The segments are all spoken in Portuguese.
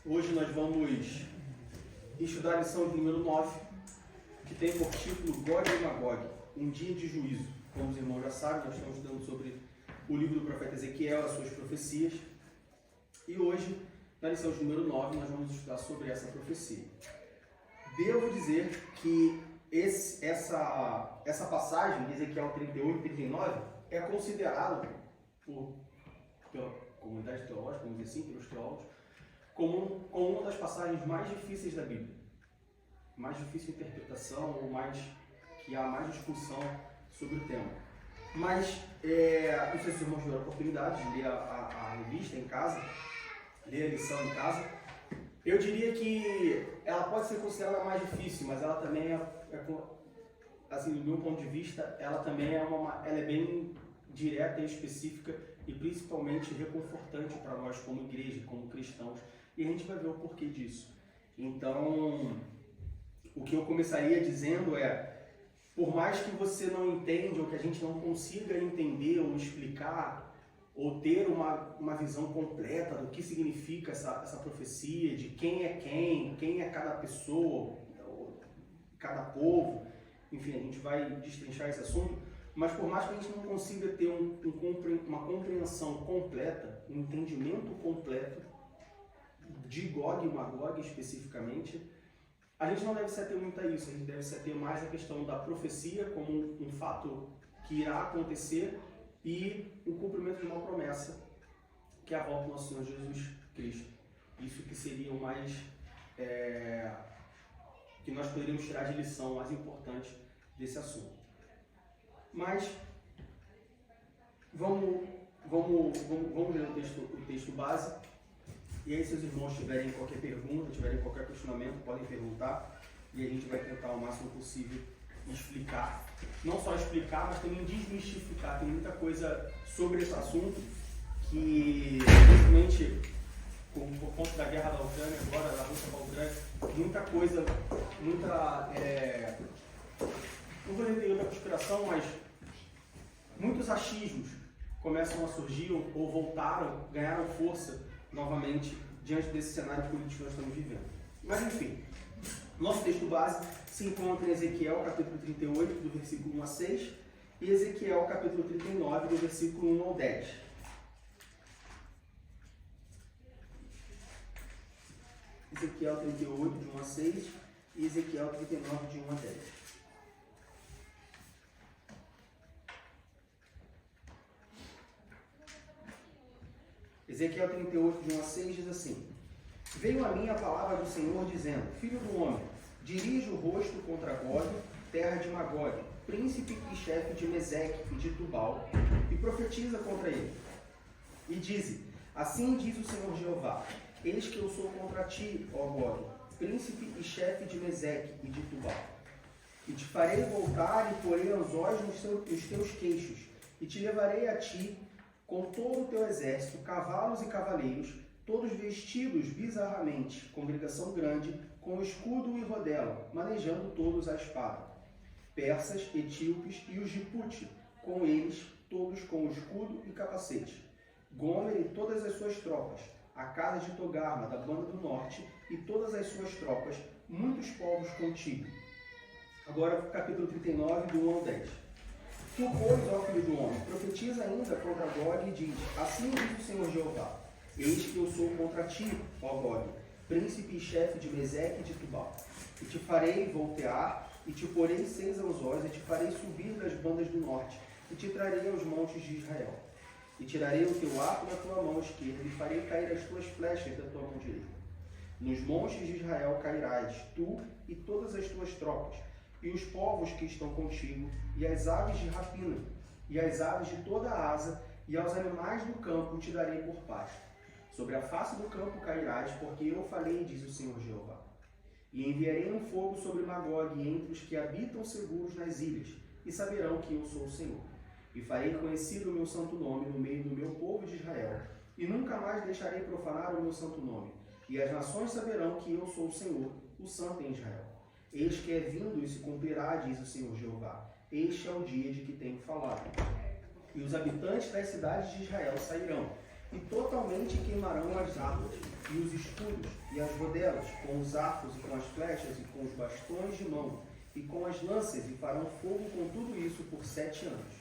Hoje nós vamos estudar a lição de número 9, que tem por título Gog e Magog, um dia de juízo. Como os irmãos já sabem, nós estamos estudando sobre o livro do profeta Ezequiel, as suas profecias. E hoje, na lição de número 9, nós vamos estudar sobre essa profecia. Devo dizer que essa passagem de Ezequiel 38 e 39 é considerada pela comunidade teológica, vamos dizer assim, pelos teólogos, como uma das passagens mais difíceis da Bíblia. Mais difícil de interpretação, ou que há mais discussão sobre o tema. Mas, não sei se os irmãos tiveram a oportunidade de ler a revista em casa, ler a lição em casa. Eu diria que ela pode ser considerada mais difícil, mas ela também assim, do meu ponto de vista, ela também ela é bem direta e específica e principalmente reconfortante para nós como igreja, como cristãos. E a gente vai ver o porquê disso. Então, o que eu começaria dizendo por mais que você não entenda ou que a gente não consiga entender ou explicar ou ter uma visão completa do que significa essa profecia, de quem é cada pessoa, cada povo, enfim, a gente vai destrinchar esse assunto, mas por mais que a gente não consiga ter uma compreensão completa, um entendimento completo de Gog e Magog especificamente, a gente não deve se ater muito a isso, a gente deve se ater mais à questão da profecia como um fato que irá acontecer e o cumprimento de uma promessa, que é a volta do nosso Senhor Jesus Cristo. Isso que seria o mais, que nós poderíamos tirar de lição mais importante desse assunto. Mas, vamos ler o texto base. E aí, se os irmãos tiverem qualquer pergunta, tiverem qualquer questionamento, podem perguntar e a gente vai tentar o máximo possível explicar. Não só explicar, mas também desmistificar. Tem muita coisa sobre esse assunto que, principalmente por conta da guerra da Ucrânia agora, da Rússia com a Ucrânia, não vou dizer da conspiração, mas muitos achismos começam a surgir ou voltaram, ganharam força novamente diante desse cenário político que nós estamos vivendo. Mas enfim, nosso texto base se encontra em Ezequiel capítulo 38, do versículo 1 a 6, e Ezequiel capítulo 39, do versículo 1 ao 10. Ezequiel 38, de 1 a 6, e Ezequiel 39, de 1 a 10. Ezequiel 38, de 1 a 6, diz assim: Veio a mim a palavra do Senhor, dizendo: Filho do homem, dirige o rosto contra Gog, terra de Magog, príncipe e chefe de Meseque e de Tubal, e profetiza contra ele. E dize: Assim diz o Senhor Jeová: Eis que eu sou contra ti, ó Gog, príncipe e chefe de Meseque e de Tubal. E te farei voltar e porei anzóis nos teus queixos, e te levarei a ti com todo o teu exército, cavalos e cavaleiros, todos vestidos bizarramente, congregação grande, com escudo e rodela, manejando todos a espada. Persas, etíopes e os de Pute, com eles, todos com escudo e capacete. Gomer e todas as suas tropas, a casa de Togarma, da banda do norte, e todas as suas tropas, muitos povos contigo. Agora, capítulo 39, do 1 ao 10. Tu, pois, ó filho do homem, profetiza ainda contra Gog e diz: Assim diz o Senhor Jeová: Eis que eu sou contra ti, ó Gog, príncipe e chefe de Meseque e de Tubal. E te farei voltear, e te porei 6 anzóis, e te farei subir das bandas do norte, e te trarei aos montes de Israel. E tirarei o teu arco da tua mão esquerda, e farei cair as tuas flechas da tua mão direita. Nos montes de Israel cairás, tu e todas as tuas tropas, e os povos que estão contigo, e as aves de rapina, e as aves de toda a asa, e aos animais do campo te darei por pasto. Sobre a face do campo cairás, porque eu falei, diz o Senhor Jeová. E enviarei um fogo sobre Magog entre os que habitam seguros nas ilhas, e saberão que eu sou o Senhor. E farei conhecido o meu santo nome no meio do meu povo de Israel, e nunca mais deixarei profanar o meu santo nome. E as nações saberão que eu sou o Senhor, o Santo em Israel. Eis que é vindo e se cumprirá, diz o Senhor Jeová. Este é o dia de que tenho falado. E os habitantes das cidades de Israel sairão, e totalmente queimarão as árvores, e os escudos, e as rodelas, com os arcos, e com as flechas, e com os bastões de mão, e com as lanças, e farão fogo com tudo isso por 7 anos.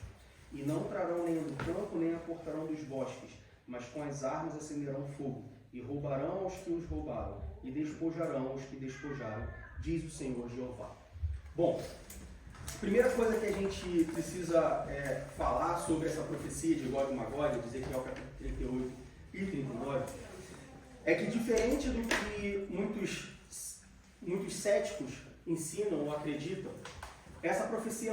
E não trarão nem do campo, nem aportarão dos bosques, mas com as armas acenderão fogo, e roubarão aos que os roubaram, e despojarão os que despojaram, diz o Senhor Jeová. Bom, a primeira coisa que a gente precisa falar sobre essa profecia de Gog e Magog, de Ezequiel capítulo 38 e 39, é que diferente do que muitos céticos ensinam ou acreditam, essa profecia,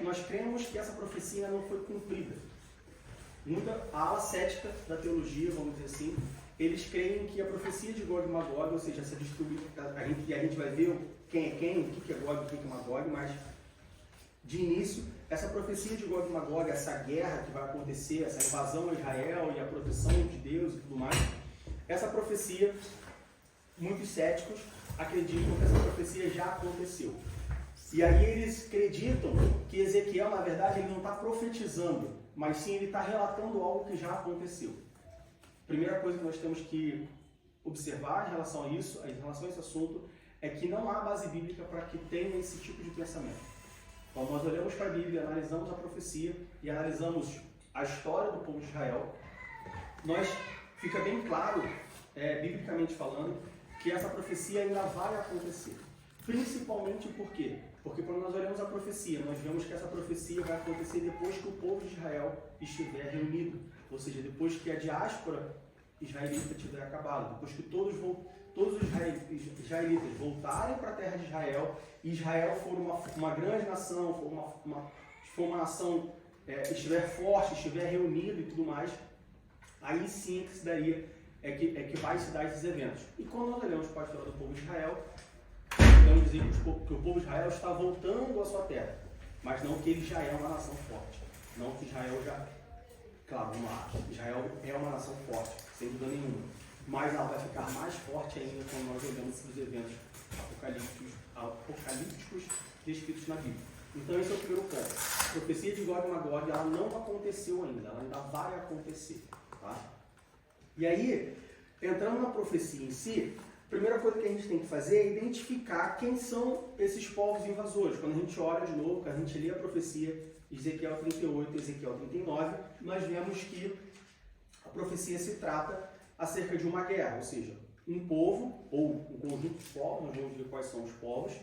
nós cremos que essa profecia não foi cumprida. A ala cética da teologia, vamos dizer assim, eles creem que a profecia de Gog e Magog, ou seja, essa distribuição, a gente vai ver quem é quem, o que é Gog e o que é Magog, mas de início, essa profecia de Gog e Magog, essa guerra que vai acontecer, essa invasão a Israel e a proteção de Deus e tudo mais, essa profecia, muitos céticos acreditam que essa profecia já aconteceu. E aí eles acreditam que Ezequiel, na verdade, ele não está profetizando, mas sim ele está relatando algo que já aconteceu. Primeira coisa que nós temos que observar em relação a isso, em relação a esse assunto, é que não há base bíblica para que tenha esse tipo de pensamento. Quando nós olhamos para a Bíblia, analisamos a profecia e analisamos a história do povo de Israel, fica bem claro, biblicamente falando, que essa profecia ainda vai acontecer. Principalmente por quê? Porque quando nós olhamos a profecia, nós vemos que essa profecia vai acontecer depois que o povo de Israel estiver reunido. Ou seja, depois que a diáspora israelita tiver acabado, depois que todos os israelitas voltarem para a terra de Israel, e Israel for uma grande nação, for uma nação, estiver forte, estiver reunido e tudo mais, aí sim que se daria, que vai se dar esses eventos. E quando nós olhamos para a história do povo de Israel, podemos dizer que o povo de Israel está voltando à sua terra, mas não que ele já é uma nação forte. Não que Israel já... Claro, vamos lá. Israel é uma nação forte, sem dúvida nenhuma. Mas ela vai ficar mais forte ainda quando nós olhamos os eventos apocalípticos descritos na Bíblia. Então esse é o primeiro ponto. A profecia de Gog e Magog, ela não aconteceu ainda, ela ainda vai acontecer. Tá? E aí, entrando na profecia em si, a primeira coisa que a gente tem que fazer é identificar quem são esses povos invasores. Quando a gente olha de novo, quando a gente lê a profecia de Ezequiel 38 e Ezequiel 39, nós vemos que a profecia se trata acerca de uma guerra, ou seja, um povo, ou um conjunto de povos, nós vamos ver quais são os povos,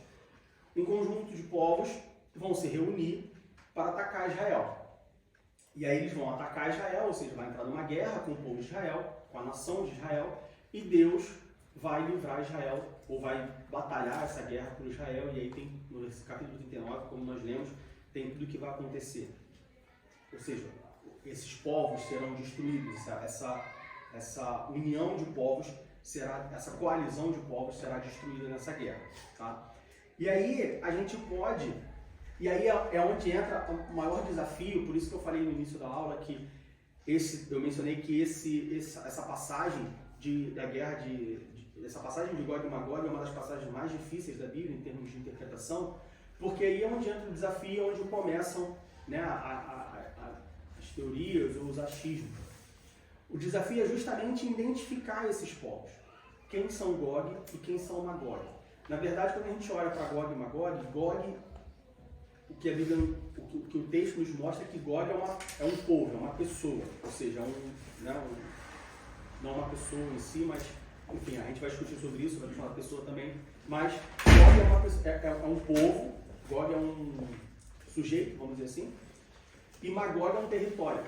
um conjunto de povos vão se reunir para atacar Israel. E aí eles vão atacar Israel, ou seja, vai entrar numa guerra com o povo de Israel, com a nação de Israel, e Deus vai livrar Israel, ou vai batalhar essa guerra por Israel, e aí tem, no capítulo 39, como nós lemos, tem tudo o que vai acontecer. Ou seja, esses povos serão destruídos, essa união de povos, essa coalizão de povos será destruída nessa guerra. Tá? E aí a gente pode, e aí é onde entra o maior desafio, por isso que eu falei no início da aula que eu mencionei que essa passagem da guerra essa passagem de Gog e Magog é uma das passagens mais difíceis da Bíblia em termos de interpretação, porque aí é onde entra o desafio, onde começam, né, as teorias ou os achismos. O desafio é justamente identificar esses povos. Quem são Gog e quem são Magog. Na verdade, quando a gente olha para Gog e Magog, Gog, o que o texto nos mostra é que Gog é um povo, é uma pessoa. Ou seja, não uma pessoa em si, mas, enfim, a gente vai discutir sobre isso, vai falar da pessoa também. Mas Gog é um povo, Gog é um sujeito, vamos dizer assim, e Magog é um território.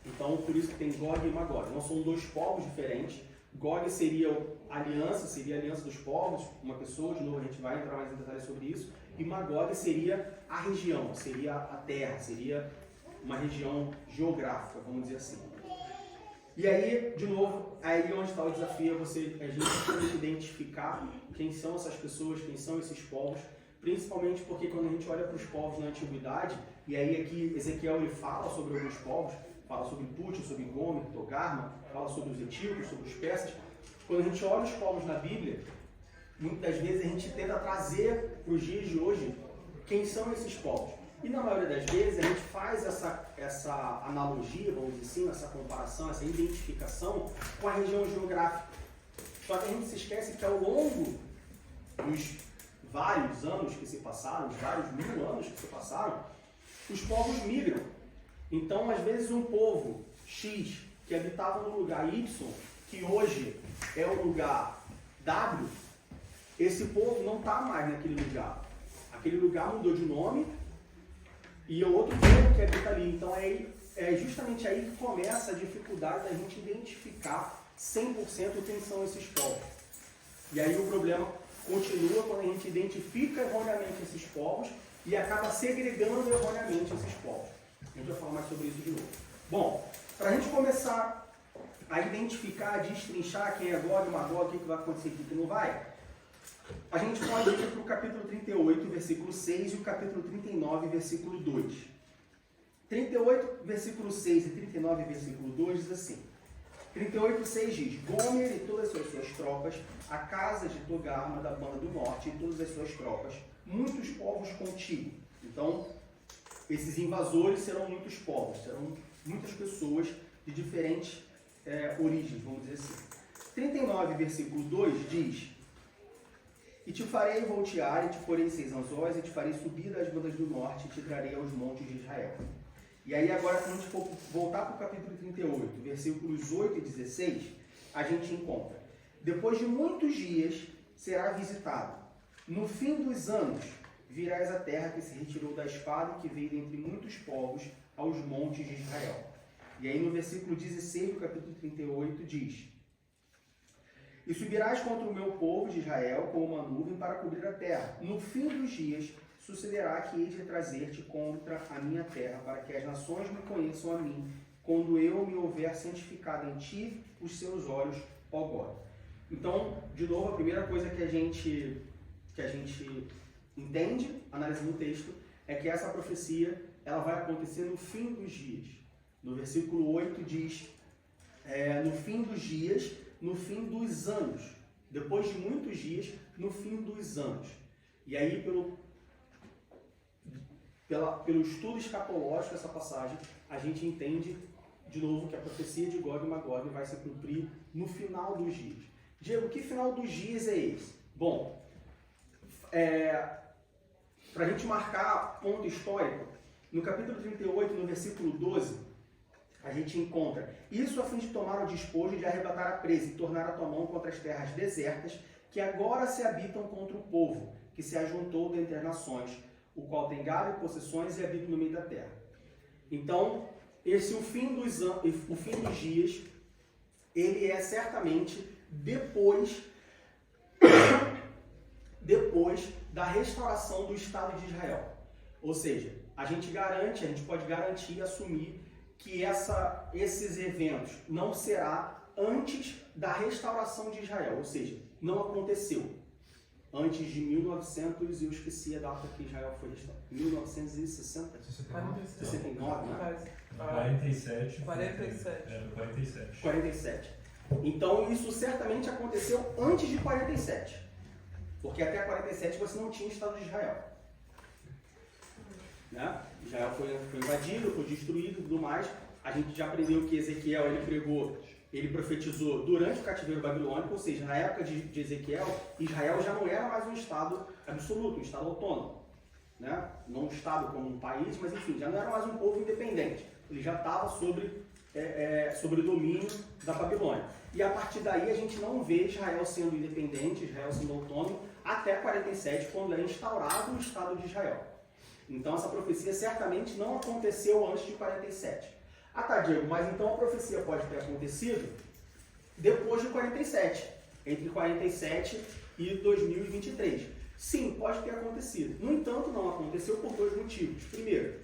Então, por isso que tem Gog e Magog. Não são dois povos diferentes. Gog seria a aliança dos povos, uma pessoa, de novo a gente vai entrar mais em detalhes sobre isso. E Magog seria a região, seria a terra, seria uma região geográfica, vamos dizer assim. E aí, de novo, aí onde está o desafio é a gente tem que identificar quem são essas pessoas, quem são esses povos, principalmente porque quando a gente olha para os povos na antiguidade, e aí aqui Ezequiel ele fala sobre alguns povos, fala sobre Put, sobre Gomer, Togarma, fala sobre os etíopes, sobre os persas. Quando a gente olha os povos na Bíblia, muitas vezes a gente tenta trazer para os dias de hoje quem são esses povos. E na maioria das vezes a gente faz essa analogia, vamos dizer assim, essa comparação, essa identificação com a região geográfica. Só que a gente se esquece que ao longo dos vários anos que se passaram, os vários 1000 anos que se passaram, os povos migram. Então, às vezes, um povo X que habitava no lugar Y, que hoje é o lugar W, esse povo não está mais naquele lugar. Aquele lugar mudou de nome e é outro povo que habita ali. Então, é justamente aí que começa a dificuldade da gente identificar 100% quem são esses povos. E aí o problema continua quando a gente identifica erroneamente esses povos e acaba segregando erroneamente esses povos. A gente vai falar mais sobre isso de novo. Bom, para a gente começar a identificar, a destrinchar quem é Gog e Magog, o que vai acontecer aqui, o que não vai, a gente pode ir para o capítulo 38, versículo 6 e o capítulo 39, versículo 2. 38, versículo 6 e 39, versículo 2 diz assim: 38, 6 diz: Gomer e todas as suas tropas, a casa de Togarma da banda do norte e todas as suas tropas, muitos povos contigo. Então, esses invasores serão muitos povos, serão muitas pessoas de diferentes origens, vamos dizer assim. 39, versículo 2 diz: E te farei voltear, e te porei 6 anzóis, e te farei subir das bandas do norte, e te trarei aos montes de Israel. E aí agora, se a gente for voltar para o capítulo 38, versículos 8 e 16, a gente encontra: Depois de muitos dias será visitado. No fim dos anos virás a terra que se retirou da espada e que veio dentre muitos povos aos montes de Israel. E aí no versículo 16 do capítulo 38 diz: E subirás contra o meu povo de Israel como uma nuvem para cobrir a terra. No fim dos dias sucederá que hei de trazer-te contra a minha terra, para que as nações me conheçam a mim, quando eu me houver santificado em ti os seus olhos, ó Gog. Então, de novo, a primeira coisa que a gente entende, analisando o texto, é que essa profecia ela vai acontecer no fim dos dias. No versículo 8 diz, no fim dos dias, no fim dos anos. Depois de muitos dias, no fim dos anos. E aí, pelo estudo escatológico dessa passagem, a gente entende, de novo, que a profecia de Gog e Magog vai se cumprir no final dos dias. Diego, que final dos dias é esse? Bom, para a gente marcar ponto histórico, no capítulo 38, no versículo 12, a gente encontra: Isso a fim de tomar o despojo de arrebatar a presa e tornar a tua mão contra as terras desertas, que agora se habitam contra o povo, que se ajuntou dentre as nações, o qual tem gado e possessões e habita no meio da terra. Então, o fim dos dias, ele é certamente depois da restauração do Estado de Israel. Ou seja, a gente pode garantir e assumir que esses eventos não será antes da restauração de Israel, ou seja, não aconteceu antes de 1900, eu esqueci a data que Israel foi restaurado, 1969, né? 47. 47. Então isso certamente aconteceu antes de 47, porque até 47 você não tinha Estado de Israel. Né? Israel foi invadido, foi destruído e tudo mais. A gente já aprendeu que Ezequiel ele profetizou durante o cativeiro babilônico, ou seja, na época de Ezequiel, Israel já não era mais um Estado absoluto, um Estado autônomo. Né? Não um Estado como um país, mas enfim, já não era mais um povo independente. Ele já estava sobre o domínio da Babilônia. E a partir daí a gente não vê Israel sendo independente, Israel sendo autônomo, até 47, quando é instaurado o Estado de Israel. Então essa profecia certamente não aconteceu antes de 47. Ah tá, Diego, mas então a profecia pode ter acontecido depois de 47, entre 47 e 2023. Sim, pode ter acontecido. No entanto, não aconteceu por dois motivos. Primeiro,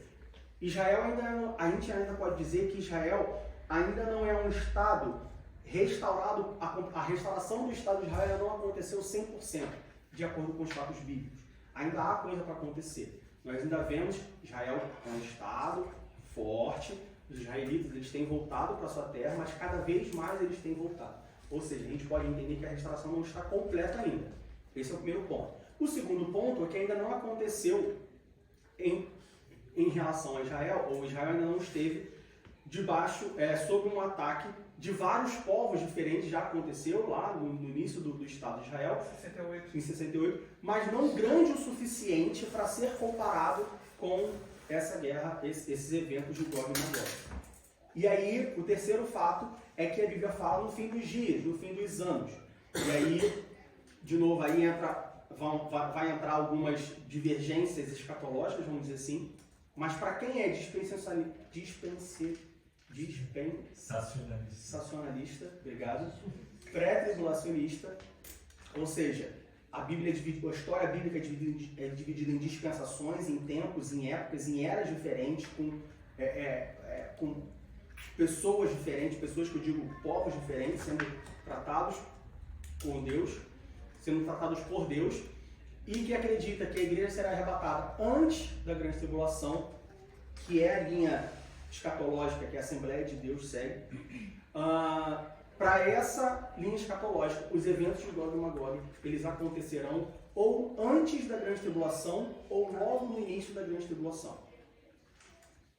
a gente ainda pode dizer que Israel ainda não é um Estado restaurado, a restauração do Estado de Israel não aconteceu 100%, de acordo com os fatos bíblicos. Ainda há coisa para acontecer. Nós ainda vemos Israel é um Estado forte, os israelitas eles têm voltado para a sua terra, mas cada vez mais eles têm voltado. Ou seja, a gente pode entender que a restauração não está completa ainda. Esse é o primeiro ponto. O segundo ponto é que ainda não aconteceu em relação a Israel, ou Israel ainda não esteve debaixo, sob um ataque de vários povos diferentes. Já aconteceu lá no início do Estado de Israel, em 68, mas não grande o suficiente para ser comparado com essa guerra, esses eventos de Gog e Magog. E aí, o terceiro fato é que a Bíblia fala no fim dos dias, no fim dos anos. E aí, de novo, aí vai entrar algumas divergências escatológicas, vamos dizer assim, mas para quem é dispensacionalista, obrigado, pré-tribulacionista, ou seja, a história bíblica é dividida em dispensações, em tempos, em épocas, em eras diferentes, com pessoas diferentes, pessoas que eu digo povos diferentes, sendo tratados por Deus, sendo tratados por Deus, e que acredita que a igreja será arrebatada antes da grande tribulação, que é a linha escatológica que a Assembleia de Deus segue. Para essa linha escatológica, os eventos de Gog e Magog, eles acontecerão ou antes da grande tribulação ou logo no início da grande tribulação.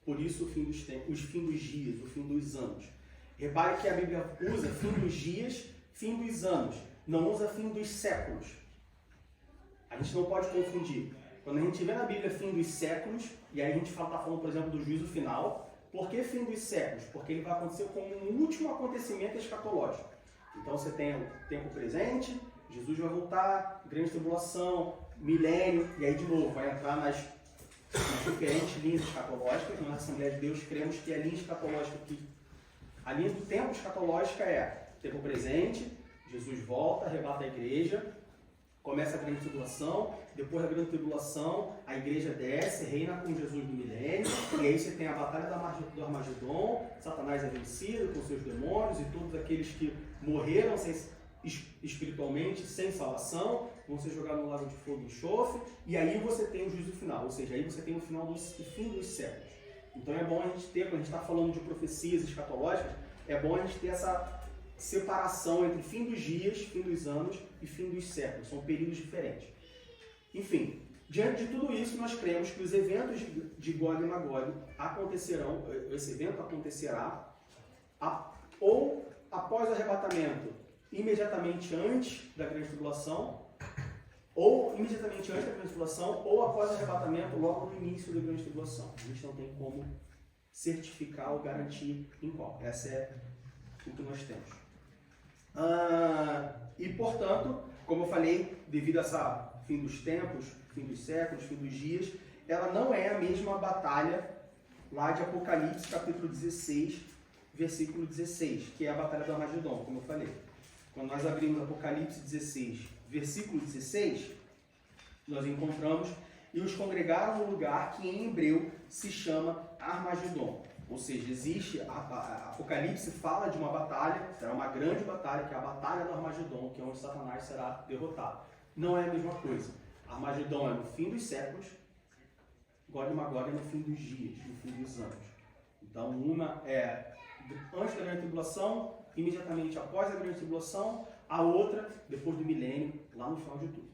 Por isso o fim dos tempos, os fim dos dias, o fim dos anos. Repare que a Bíblia usa fim dos dias, fim dos anos, não usa fim dos séculos. A gente não pode confundir. Quando a gente vê na Bíblia fim dos séculos, e aí a gente está falando, por exemplo, do juízo final. Por que fim dos séculos? Porque ele vai acontecer como um último acontecimento escatológico. Então você tem o tempo presente, Jesus vai voltar, grande tribulação, milênio, e aí de novo vai entrar nas diferentes linhas escatológicas. Nós, na Assembleia de Deus, cremos que a linha escatológica, a linha do tempo escatológica é tempo presente, Jesus volta, arrebata a igreja, começa a grande tribulação, depois da grande tribulação, a igreja desce, reina com Jesus no milênio, e aí você tem a batalha do Armagedon, Satanás é vencido com seus demônios, e todos aqueles que morreram espiritualmente, sem salvação, vão ser jogados no lago de fogo e enxofre, e aí você tem o juízo final, ou seja, aí você tem o fim dos séculos. Então é bom a gente ter, quando a gente está falando de profecias escatológicas, é bom a gente ter essa separação entre fim dos dias, fim dos anos e fim dos séculos. São períodos diferentes. Enfim, diante de tudo isso, nós cremos que os eventos de Gog e Magog acontecerão, esse evento acontecerá ou após o arrebatamento, imediatamente antes da grande tribulação, ou imediatamente antes da grande tribulação, ou após o arrebatamento, logo no início da grande tribulação. A gente não tem como certificar ou garantir em qual. Essa é o que nós temos. E, portanto, como eu falei, devido a essa fim dos tempos, fim dos séculos, fim dos dias, ela não é a mesma batalha lá de Apocalipse, capítulo 16, versículo 16, que é a batalha do Armagedon, como eu falei. Quando nós abrimos Apocalipse 16, versículo 16, nós encontramos: e os congregaram no lugar que em hebreu se chama Armagedon. Ou seja, existe, a Apocalipse fala de uma batalha, será uma grande batalha, que é a batalha do Armagedon, que é onde Satanás será derrotado. Não é a mesma coisa. Armagedon é no fim dos séculos, Gog e Magog é no fim dos dias, no fim dos anos. Então, uma é antes da grande tribulação, imediatamente após a grande tribulação, a outra depois do milênio, lá no final de tudo.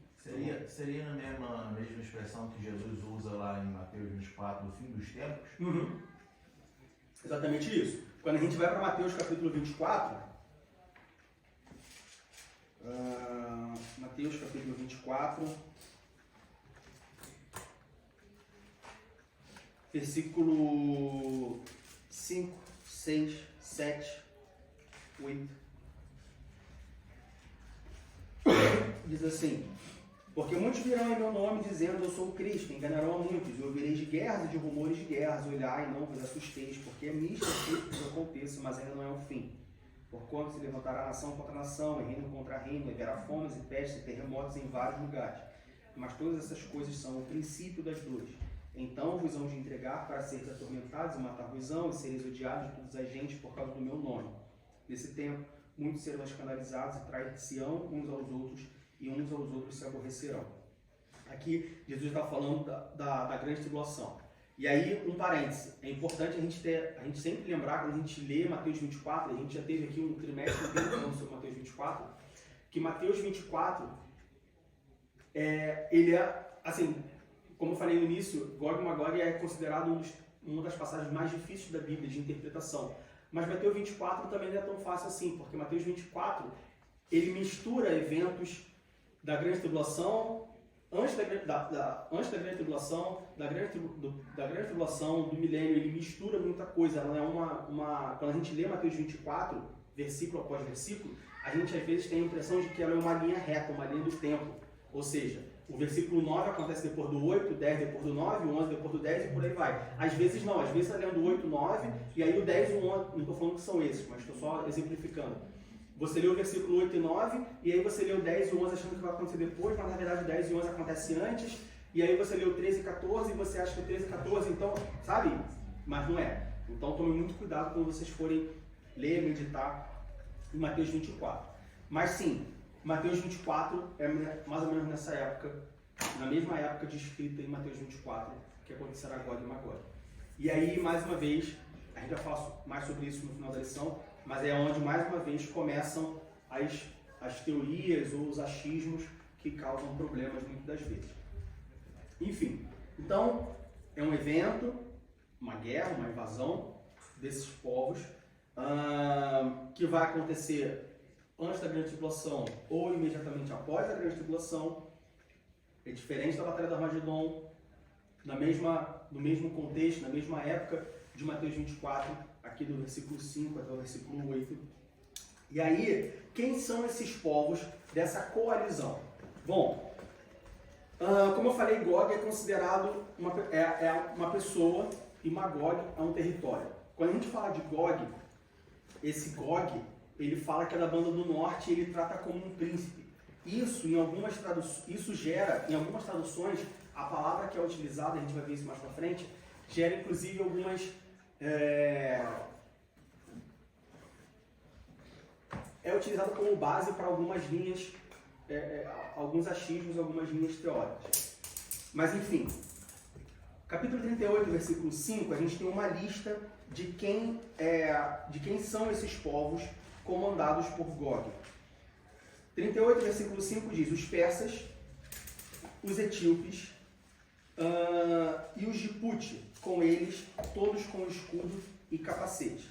Seria na mesma expressão que Jesus usa lá em Mateus 24, no fim dos tempos? Uhum. Exatamente isso. Quando a gente vai para Mateus capítulo 24, Mateus capítulo 24, versículo 5, 6, 7, 8. Diz assim: porque muitos virão em meu nome dizendo eu sou o Cristo, enganarão a muitos, e ouvireis de guerras e de rumores de guerras, olhai e não vos assusteis, porque é misto que isso aconteça, mas ainda não é o fim. Porquanto se levantará nação contra nação, e reino contra reino, e haverá fomes e pestes e terremotos em vários lugares. Mas todas essas coisas são o princípio das dores. Então vos hão de entregar para seres atormentados e matar-vos-ão, e sereis odiados de todas as gentes por causa do meu nome. Nesse tempo, muitos serão escandalizados e trair-se-ão uns aos outros, e uns aos outros se aborrecerão. Aqui, Jesus está falando da grande tribulação. E aí, um parêntese, é importante a gente sempre lembrar, quando a gente lê Mateus 24, a gente já teve aqui um trimestre inteiro falando sobre Mateus 24, que Mateus 24, ele é, assim, como eu falei no início, Gog e Magog é considerado uma das passagens mais difíceis da Bíblia de interpretação. Mas Mateus 24 também não é tão fácil assim, porque Mateus 24 ele mistura eventos da grande tribulação, antes da grande tribulação, da grande tribulação, do milênio, ele mistura muita coisa. Ela é quando a gente lê Mateus 24, versículo após versículo, a gente às vezes tem a impressão de que ela é uma linha reta, uma linha do tempo. Ou seja, o versículo 9 acontece depois do 8, o 10 depois do 9, o 11 depois do 10 e por aí vai. Às vezes não, às vezes está lendo o 8, 9, e aí o 10 e o 11, não estou falando que são esses, mas estou só exemplificando. Você lê o versículo 8 e 9, e aí você lê o 10 e o 11 achando que vai acontecer depois, mas na verdade o 10 e o 11 acontece antes, e aí você lê o 13 e 14 e você acha que o 13 e 14, então, sabe? Mas não é. Então tome muito cuidado quando vocês forem ler, meditar em Mateus 24. Mas sim, Mateus 24 é mais ou menos nessa época, na mesma época de escrita em Mateus 24, que acontecerá Gog e Magog. E aí, mais uma vez, a gente vai falar mais sobre isso no final da lição, mas é onde, mais uma vez, começam as teorias ou os achismos que causam problemas muitas das vezes. Enfim, então, é um evento, uma guerra, uma invasão desses povos, que vai acontecer antes da grande tribulação ou imediatamente após a grande tribulação. É diferente da Batalha do Armagedon, no mesmo contexto, na mesma época de Mateus 24, aqui do versículo 5 até o versículo 8. E aí, quem são esses povos dessa coalizão? Bom, como eu falei, Gog é considerado uma pessoa e Magog é um território. Quando a gente fala de Gog, esse Gog, ele fala que é da banda do norte e ele trata como um príncipe. Isso gera, em algumas traduções, a palavra que é utilizada, a gente vai ver isso mais pra frente, gera inclusive algumas... é utilizado como base para algumas linhas, alguns achismos, algumas linhas teóricas. Mas enfim, capítulo 38, versículo 5, a gente tem uma lista de quem são esses povos comandados por Gog. 38, versículo 5 diz: os persas, os etíopes e os de Put, com eles, todos com escudo e capacete.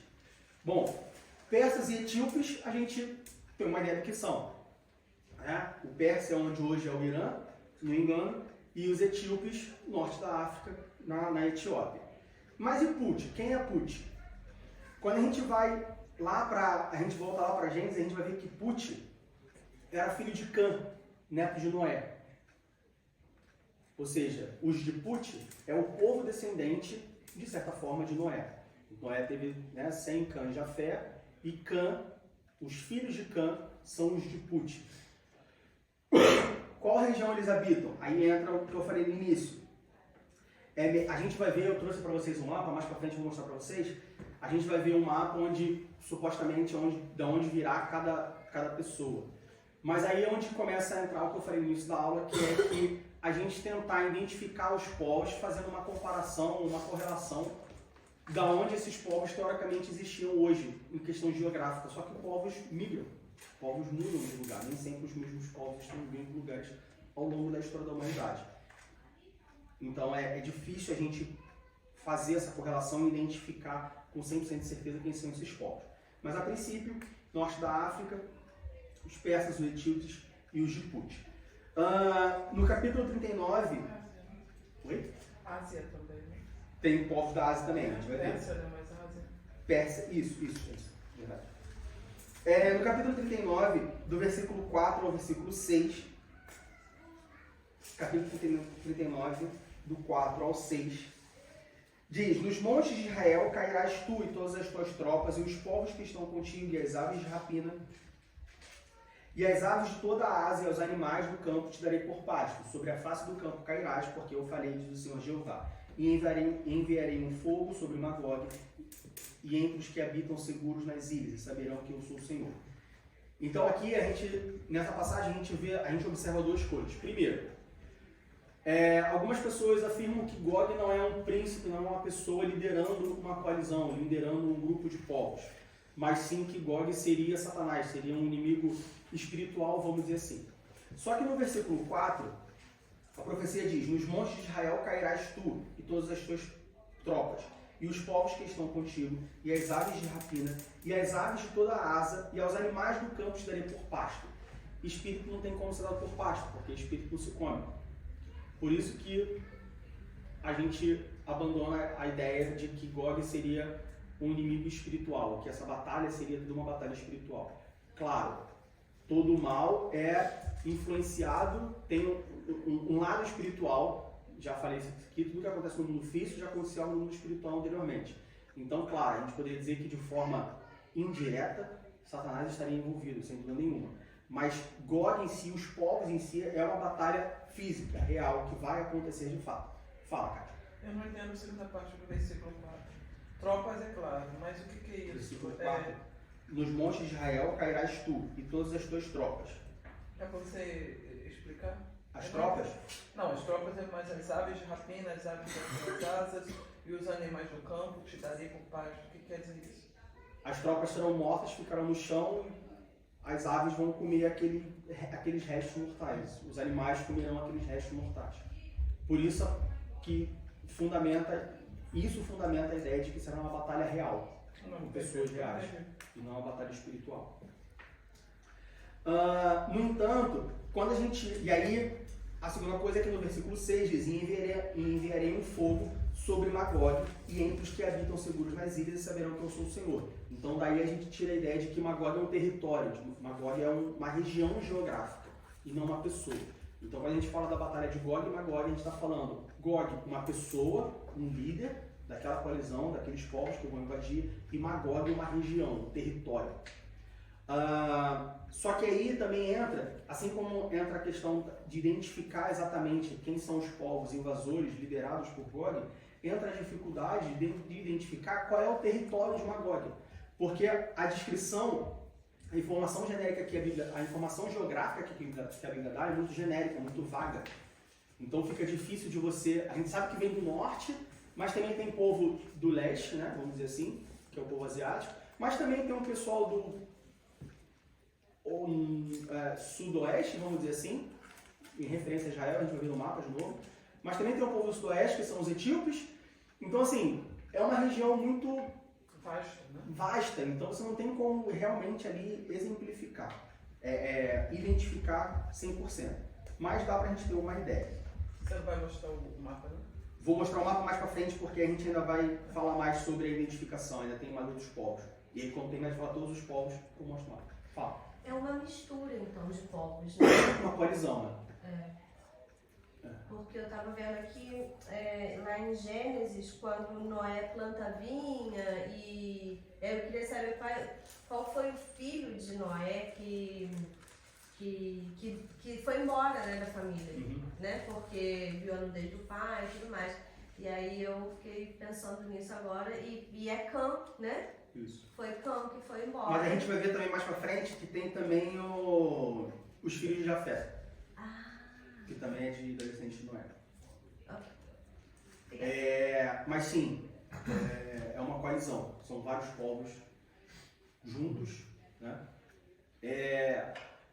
Bom, persas e etíopes, a gente tem uma ideia do que são. Né? O Pérsia é onde hoje é o Irã, se não me engano, e os etíopes, norte da África, na Etiópia. Mas e Put? Quem é Put? Quando a gente volta lá para Gênesis, a gente vai ver que Put era filho de Cã, neto de Noé. Ou seja, os de Put é o povo descendente, de certa forma, de Noé. Noé teve Sem, Cã e Jafé, e Cã, os filhos de Cã, são os de Put. Qual região eles habitam? Aí entra o que eu falei no início. A gente vai ver, eu trouxe para vocês um mapa, mais para frente eu vou mostrar para vocês. A gente vai ver um mapa onde, supostamente, de onde virá cada pessoa. Mas aí é onde começa a entrar o que eu falei no início da aula, que é que a gente tentar identificar os povos fazendo uma comparação, uma correlação da onde esses povos teoricamente existiam hoje, em questão geográfica. Só que povos migram, povos mudam de lugar, nem sempre os mesmos povos estão em mesmos lugares ao longo da história da humanidade. Então é difícil a gente fazer essa correlação e identificar com 100% de certeza quem são esses povos. Mas a princípio, norte da África, os persas, os etíopes e os de Put. No capítulo 39... Oi? Ásia também, né? Tem povos da Ásia também, a gente vai ver. Pérsia, né? Mas Ásia. Pérsia, isso, verdade. No capítulo 39, do versículo 4 ao versículo 6, capítulo 39, do 4 ao 6, diz: nos montes de Israel cairás tu e todas as tuas tropas, e os povos que estão contigo, e as aves de rapina, e as aves de toda a Ásia, e os animais do campo te darei por pasto. Sobre a face do campo cairás, porque eu falei, diz o Senhor Jeová. E enviarei um fogo sobre Magog, e entre os que habitam seguros nas ilhas, e saberão que eu sou o Senhor. Então aqui, nessa passagem, a gente observa duas coisas. Primeiro, algumas pessoas afirmam que Gog não é um príncipe, não é uma pessoa liderando uma coalizão, liderando um grupo de povos, mas sim que Gog seria Satanás, seria um inimigo espiritual, vamos dizer assim. Só que no versículo 4, A profecia diz: nos montes de Israel cairás tu e todas as tuas tropas, e os povos que estão contigo, e as aves de rapina, e as aves de toda a asa, e aos animais do campo te darei por pasto. Espírito não tem como ser dado por pasto, porque espírito não se come. Por isso que a gente abandona a ideia de que Gog seria um inimigo espiritual, que essa batalha seria de uma batalha espiritual. Claro, todo mal é influenciado, tem um lado espiritual. Já falei isso aqui, tudo que acontece no mundo físico já aconteceu no mundo espiritual anteriormente. Então, claro, a gente poderia dizer que de forma indireta, Satanás estaria envolvido, sem dúvida nenhuma. Mas Gog em si, os povos em si, é uma batalha física, real, que vai acontecer de fato. Fala, Kátia. Eu não entendo a segunda parte do versículo 4. Tropas é claro, mas o que é isso? Versículo 4. Nos montes de Israel cairás tu e todas as tuas tropas. É para você explicar? As tropas? Não, as tropas é mais as aves de rapina, as aves das asas e os animais do campo te darei por pasto. O que quer dizer isso? As tropas serão mortas, ficarão no chão e as aves vão comer aqueles restos mortais. Os animais comerão aqueles restos mortais. Por isso que isso fundamenta a ideia de que será uma batalha real, com pessoas reais, e não uma batalha espiritual. No entanto, quando a gente... E aí, a segunda coisa é que no versículo 6 diz: enviarei um fogo sobre Magog e entre os que habitam seguros nas ilhas e saberão que eu sou o Senhor. Então daí a gente tira a ideia de que Magog é um território, Magog é uma região geográfica e não uma pessoa. Então quando a gente fala da batalha de Gog e Magog, a gente está falando Gog, uma pessoa, um líder daquela coalizão, daqueles povos que vão invadir, e Magog, uma região, um território. Só que aí também entra, assim como entra a questão de identificar exatamente quem são os povos invasores liderados por Gog, entra a dificuldade de identificar qual é o território de Magog. Porque a descrição, a informação genérica que a informação geográfica que a Bíblia dá é muito genérica, muito vaga. Então fica difícil de você... A gente sabe que vem do norte, mas também tem povo do leste, né, vamos dizer assim, que é o povo asiático, mas também tem um pessoal do sudoeste, vamos dizer assim, em referência a Israel, a gente vai ver no mapa de novo, mas também tem um povo do sudoeste, que são os etíopes. Então, assim, é uma região muito vasta, então você não tem como realmente ali exemplificar, identificar 100%, mas dá pra gente ter uma ideia. Você não vai mostrar o mapa, não? Vou mostrar o mapa mais pra frente, porque a gente ainda vai falar mais sobre a identificação, ainda tem mais outros povos. E aí, quando tem mais falar todos os povos, eu mostro o mapa. Fala. É uma mistura, então, de povos, né? Uma coalizão, né? Porque eu estava vendo aqui, lá em Gênesis, quando Noé planta vinha, e eu queria saber qual foi o filho de Noé que foi embora, né, da família, né? Porque viu a nudez do pai e tudo mais. E aí eu fiquei pensando nisso agora, e é Cã, né? Isso. Foi Cã que foi embora. Mas a gente vai ver também mais pra frente que tem também os filhos de Jafé. Que também é de adolescente de Noé. Mas sim, é uma coalizão. São vários povos juntos, né?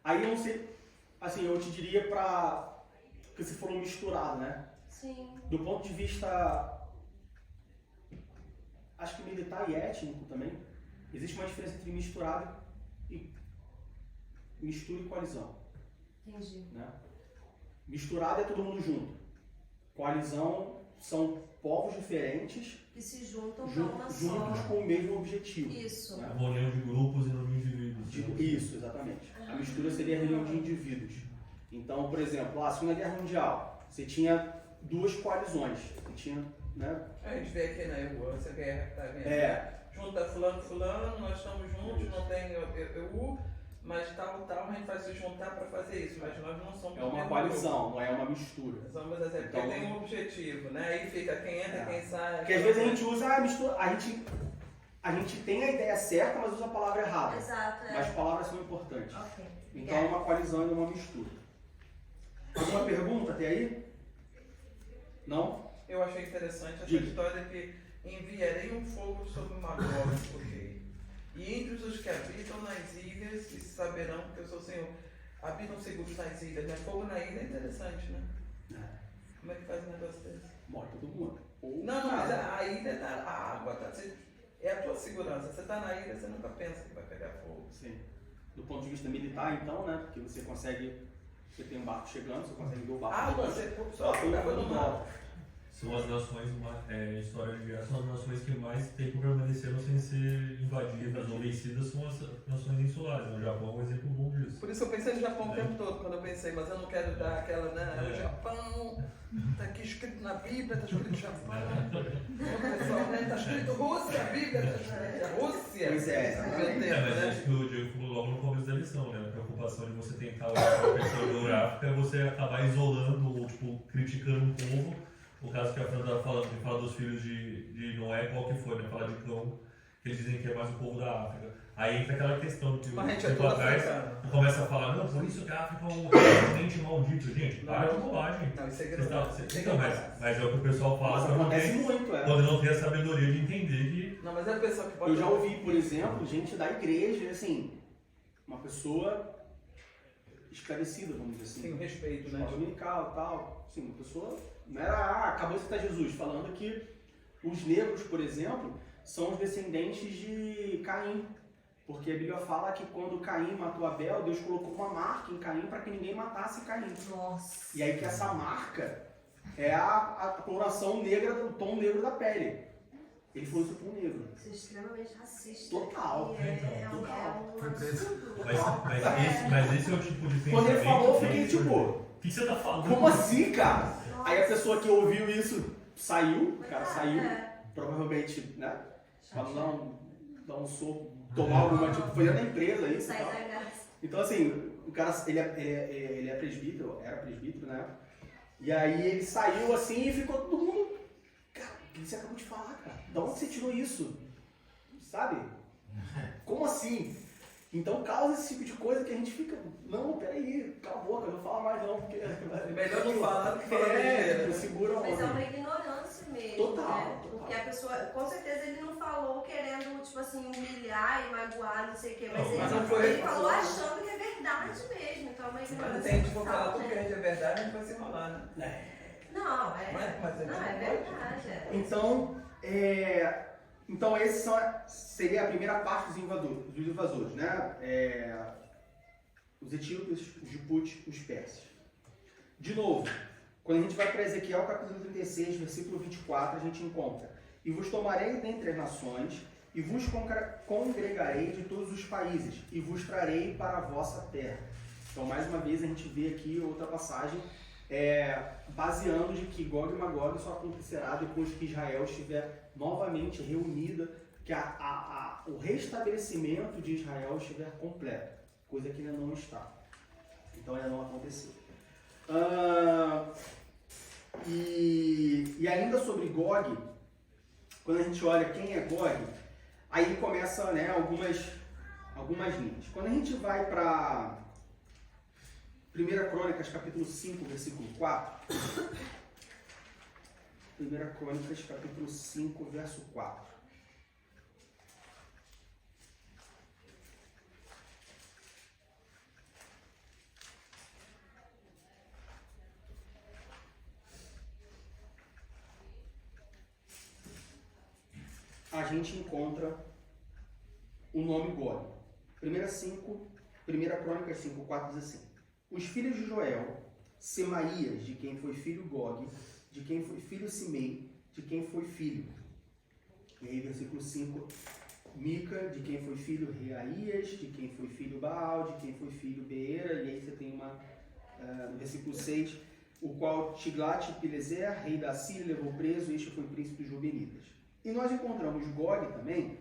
Aí eu não sei, assim, eu te diria que se for um misturado, né? Sim. Do ponto de vista, acho que militar e étnico também, existe uma diferença entre mistura e coalizão. Entendi. Né? Misturado é todo mundo junto. Coalizão são povos diferentes Que se juntam para uma juntos só. com o mesmo objetivo. Isso. Né? Uma reunião de grupos e não de indivíduos. Isso, exatamente. A mistura seria a reunião de indivíduos. Então, por exemplo, a Segunda Guerra Mundial, você tinha duas coalizões. Você tinha, né? A gente vê aqui na EU, essa guerra que tá vendo. Junta fulano, nós estamos juntos, não tem EU, mas tal, a gente vai se juntar para fazer isso, mas nós não somos. É uma coalizão, não é uma mistura. Somos porque Então, tem um objetivo, né? Aí fica quem entra, quem sai. Porque às vezes a gente usa a mistura, a gente tem a ideia certa, mas usa a palavra errada. Exato. Mas palavras são importantes. Ok. Então é uma coalizão e uma mistura. Alguma pergunta até aí? Não? Eu achei interessante essa Diga. história que enviarei um fogo sobre Magog, ok? E entre os que habitam nas ilhas e saberão que eu sou o Senhor. Habitam seguros nas ilhas, né? Fogo na ilha é interessante, né? Como é que faz um negócio desse? Morre todo mundo. Ou Não, mas nada. a ilha, a água, é a tua segurança. Você está na ilha, você nunca pensa que vai pegar fogo. Sim. Do ponto de vista militar, então, né? Porque você tem um barco chegando, você consegue ver o barco. Você só ficava no mar. São as nações, história de guerra, são as nações que mais tempo permaneceram sem ser invadidas ou vencidas, são as nações insulares. O Japão é um exemplo bom disso. Por isso eu pensei no Japão o tempo todo, quando eu pensei, mas eu não quero dar aquela, né? O Japão, tá aqui escrito na Bíblia, tá escrito Japão. O pessoal, né? Tá escrito Rússia, a Bíblia, tá escrito Rússia. Pois é, exatamente. Mas é isso que o Diego falou logo no começo da lição, né? A preocupação de você tentar olhar para a pessoa geográfica é você acabar isolando ou tipo, criticando um povo. O caso que a Fran estava falando, que fala dos filhos de Noé, qual que foi, né? Fala de Cão, que eles dizem que é mais o povo da África. Aí entra aquela questão que Mas a gente tempo toda atrás africana. começa a falar, não, por isso que a África é um continente maldito. Gente, para de bobagem. Não, isso é Então, mas é o que o pessoal fala Mas quando acontece muito, quando não tem a sabedoria de entender que... Não, mas é a pessoa que pode... Eu já ouvi, por exemplo, gente da igreja, assim, uma pessoa esclarecida, vamos dizer assim. Tem o respeito, né? Escola dominical e tal. Assim, uma pessoa não era, acabou de citar Jesus, falando que os negros, por exemplo, são os descendentes de Caim. Porque a Bíblia fala que quando Caim matou Abel, Deus colocou uma marca em Caim para que ninguém matasse Caim. Nossa. E aí que essa marca é a coloração negra, do tom negro da pele. Ele falou isso para um negro. Isso é extremamente racista. Total. Um absurdo. Mas esse é o tipo de pensamento... Quando ele falou, eu fiquei tipo, O que você tá falando? como assim, cara? Nossa. Aí a pessoa que ouviu isso saiu, o cara saiu, É. provavelmente, né? Pra não dar um soco, tomar alguma, tipo, foi dentro da empresa isso e Sai tal. da graça. Então assim, o cara, ele é presbítero, era presbítero, né? E aí ele saiu assim e ficou todo mundo, cara, o que você acabou de falar, cara? Da onde você tirou isso? Sabe? Como assim? Então causa esse tipo de coisa que a gente fica, não, peraí, cala a boca, não fala mais não, porque... Melhor não falar do que falar besteira. segura a Mas é onda. uma ignorância mesmo, Total, né? total. Porque a pessoa, com certeza ele não falou querendo, tipo assim, humilhar e magoar, não sei o quê, mas, Não, ele, mas não foi ele ele falou falou. achando que é verdade mesmo, então é uma Mas ignorância se a gente for falar total, tudo que a né? gente é verdade, a gente vai se enrolar, né? Não, Mas a gente não, é não pode. verdade. Então esse seria a primeira parte dos invasores, né? Os etíopes, os Jiputi, os persas. De novo, quando a gente vai para Ezequiel capítulo 36, versículo 24, a gente encontra: e vos tomarei dentre as nações, e vos congregarei de todos os países, e vos trarei para a vossa terra. Então, mais uma vez, a gente vê aqui outra passagem baseando de que Gog e Magog só acontecerá depois que Israel estiver novamente reunida, que o restabelecimento de Israel estiver completo, coisa que ainda não está. Então ainda não aconteceu. E ainda sobre Gog, quando a gente olha quem é Gog, aí começa, né, algumas linhas. Quando a gente vai para 1 Crônicas, capítulo 5, versículo 4. 1 Crônicas, capítulo 5, verso 4. A gente encontra o nome Gog. 1 Crônicas 5, 4 diz assim: os filhos de Joel, Semaías, de quem foi filho Gog, de quem foi filho Simei, de quem foi filho. E aí, versículo 5, Mica, de quem foi filho Reaías, de quem foi filho Baal, de quem foi filho Beera. E aí você tem no versículo 6, o qual Tiglat-Pileser, rei da Síria, levou preso, este foi príncipe dos Rubenitas. E nós encontramos Gog também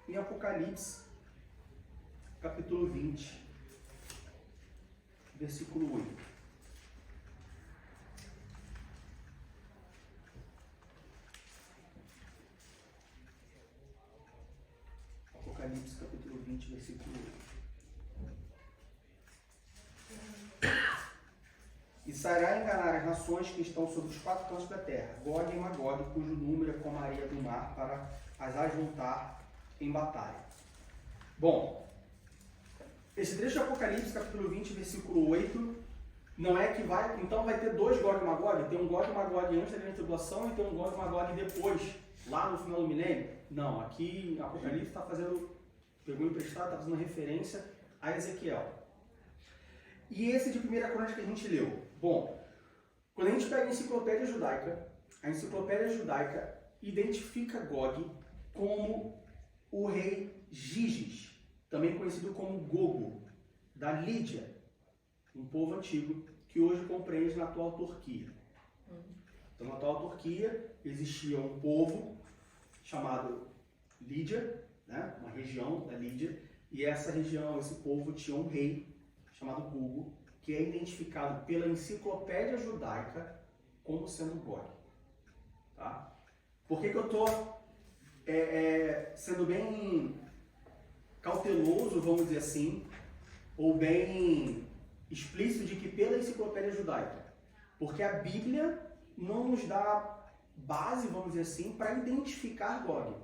em Apocalipse, capítulo 20. Versículo 8. Apocalipse, capítulo 20, versículo 8. E sairá enganar as nações que estão sobre os quatro cantos da terra, Gog e Magog, cujo número é como a areia do mar, para as ajuntar em batalha. Bom, esse trecho de Apocalipse, capítulo 20, versículo 8, Não é que vai, então vai ter dois Gog e Magog, tem um Gog e Magog antes da grande tribulação e tem um Gog e Magog depois, lá no final do milênio. Não, aqui Apocalipse está fazendo, pegou emprestado, está fazendo referência a Ezequiel. E esse de 1 Crônicas que a gente leu. Bom, quando a gente pega a Enciclopédia Judaica identifica Gog como o rei Giges, também conhecido como Gogo, da Lídia, um povo antigo que hoje compreende na atual Turquia. Então, na atual Turquia existia um povo chamado Lídia, né? Uma região da Lídia, e essa região, esse povo tinha um rei chamado Gogo, que é identificado pela Enciclopédia Judaica como sendo Gog. Tá? Por que eu estou sendo bem cauteloso, vamos dizer assim, ou bem explícito de que pela Enciclopédia Judaica? Porque a Bíblia não nos dá base, vamos dizer assim, para identificar Gog.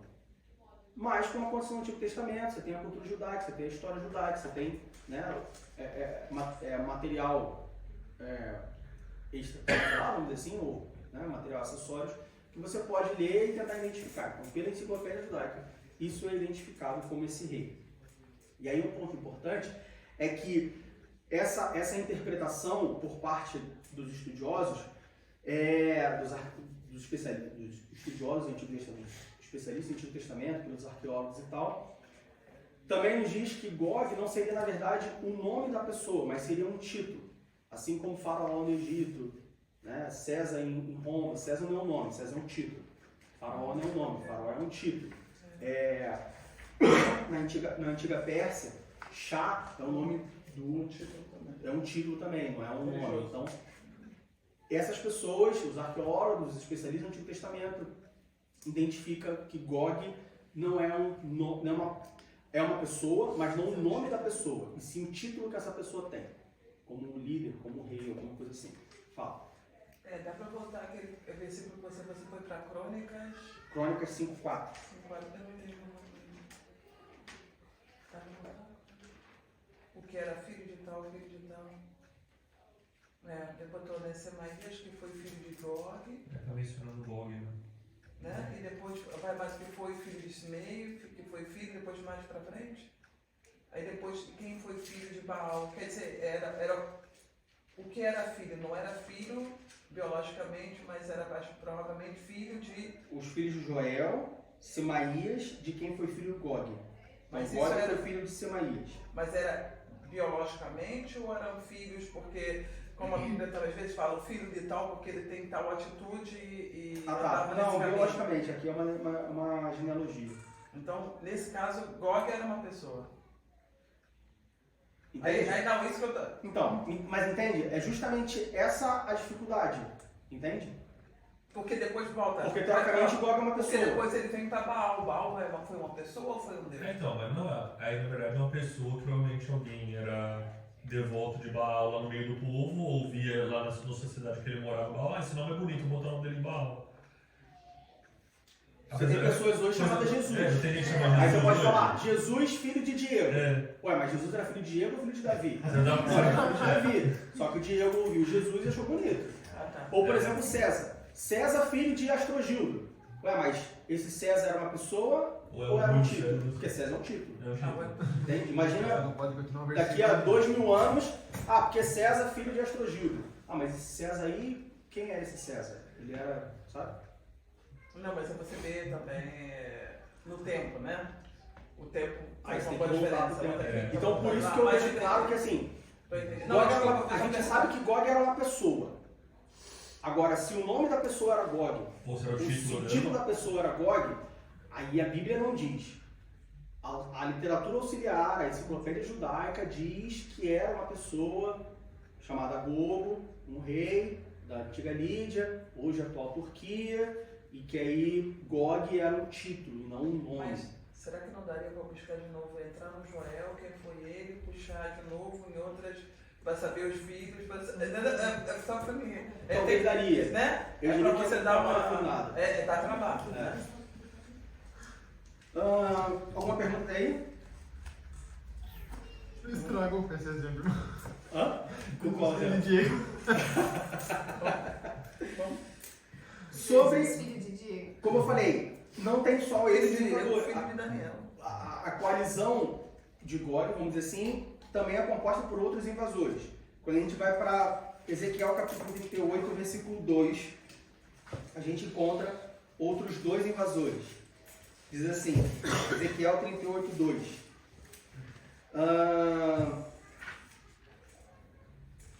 Mas, como aconteceu no Antigo Testamento, você tem a cultura judaica, você tem a história judaica, você tem, né, material extra, vamos dizer assim, ou, né, material acessórios, que você pode ler e tentar identificar. Então, pela Enciclopédia Judaica, isso é identificado como esse rei. E aí um ponto importante é que essa interpretação por parte dos estudiosos, dos estudiosos do Antigo Testamento, especialistas do Antigo Testamento, pelos arqueólogos e tal, também nos diz que Gog não seria, na verdade, o nome da pessoa, mas seria um título. Assim como Faraó no Egito, né? César em Roma. César não é um nome, César é um título. Faraó não é um nome, Faraó é um título. Na antiga Pérsia, Shah é o nome do título também. É um título também, não é um nome. Então, essas pessoas, os arqueólogos, os especialistas do Antigo Testamento, identificam que Gog não é uma pessoa, mas não o nome da pessoa, e sim o título que essa pessoa tem, como líder, como rei, alguma coisa assim. Fala. Dá para voltar aquele versículo que você foi para Crônicas? Crônicas 5:4. 5:4, eu não entendi uma coisa. Tá no... O que era filho de tal, filho de tal. Depois toda Semaías, que foi filho de Gog. Está mencionando Gog, né? E depois vai mais que foi filho de Simei, que foi filho, depois mais para frente. Aí depois quem foi filho de Baal, quer dizer, era o que era filho, não era filho biologicamente, mas era provavelmente filho de... Os filhos de Joel, Semaías, de quem foi filho de Gog. Mas Gog foi filho de Semaías. Mas era biologicamente ou eram filhos porque... Como a Bíblia às vezes fala, o filho de tal, porque ele tem tal atitude e... Não, biologicamente, aqui é uma genealogia. Então, nesse caso, Gog era uma pessoa. Aí não, isso que eu tô... Então, mas entende? É justamente essa a dificuldade, entende? Porque depois volta... Porque teoricamente Gog é uma pessoa. Porque depois ele vem para Baal. Baal foi uma pessoa ou foi um deus? Então, mas não é. Aí na verdade é uma pessoa que provavelmente alguém era... devoto de Baal lá no meio do povo, ou via lá na sociedade que ele morava, Baal, esse nome é bonito, vou botar o nome dele em Baal. Você tem pessoas hoje chamadas Jesus. Aí você pode falar, Jesus, filho de Diego. Ué, mas Jesus era filho de Diego ou filho de Davi? Era filho de Davi. Só que o Diego ouviu Jesus e achou bonito. Ou, por exemplo, César. César, filho de Astrogildo. Ué, mas esse César era uma pessoa ou era um título? Porque César é um título. Entende? Imagina, daqui a 2000 anos, porque César, filho de Astrogildo. Mas esse César aí, quem era esse César? Ele era, sabe? Não, mas você vê também no tempo, né? O tempo faz uma boa diferença. Então, por isso que eu deixo claro que assim, a gente sabe que Gog era uma pessoa. Agora, se o nome da pessoa era Gog, se o título da pessoa era Gog, aí a Bíblia não diz. A literatura auxiliar, a enciclopédia judaica diz que era uma pessoa chamada Gogo, um rei da antiga Lídia, hoje atual Turquia, e que aí Gog era um título e não um nome. Mas será que não daria para buscar de novo, entrar no Joel, quem foi ele, puxar de novo em outras, para saber os filhos, é só para mim. Talvez daria. Né? Eu para você dar uma... nada. Dá trabalho. Né? Alguma pergunta aí? Estragou o PC sempre. Hã? Com qual Filho Zé? de Diego. Sobre, Jesus, filho de Diego. como eu falei, não tem só esses Ele é o invasores. filho de Daniel. A coalizão de Gog, vamos dizer assim, também é composta por outros invasores. Quando a gente vai para Ezequiel capítulo 38, versículo 2, a gente encontra outros dois invasores. Diz assim, Ezequiel 38, 2.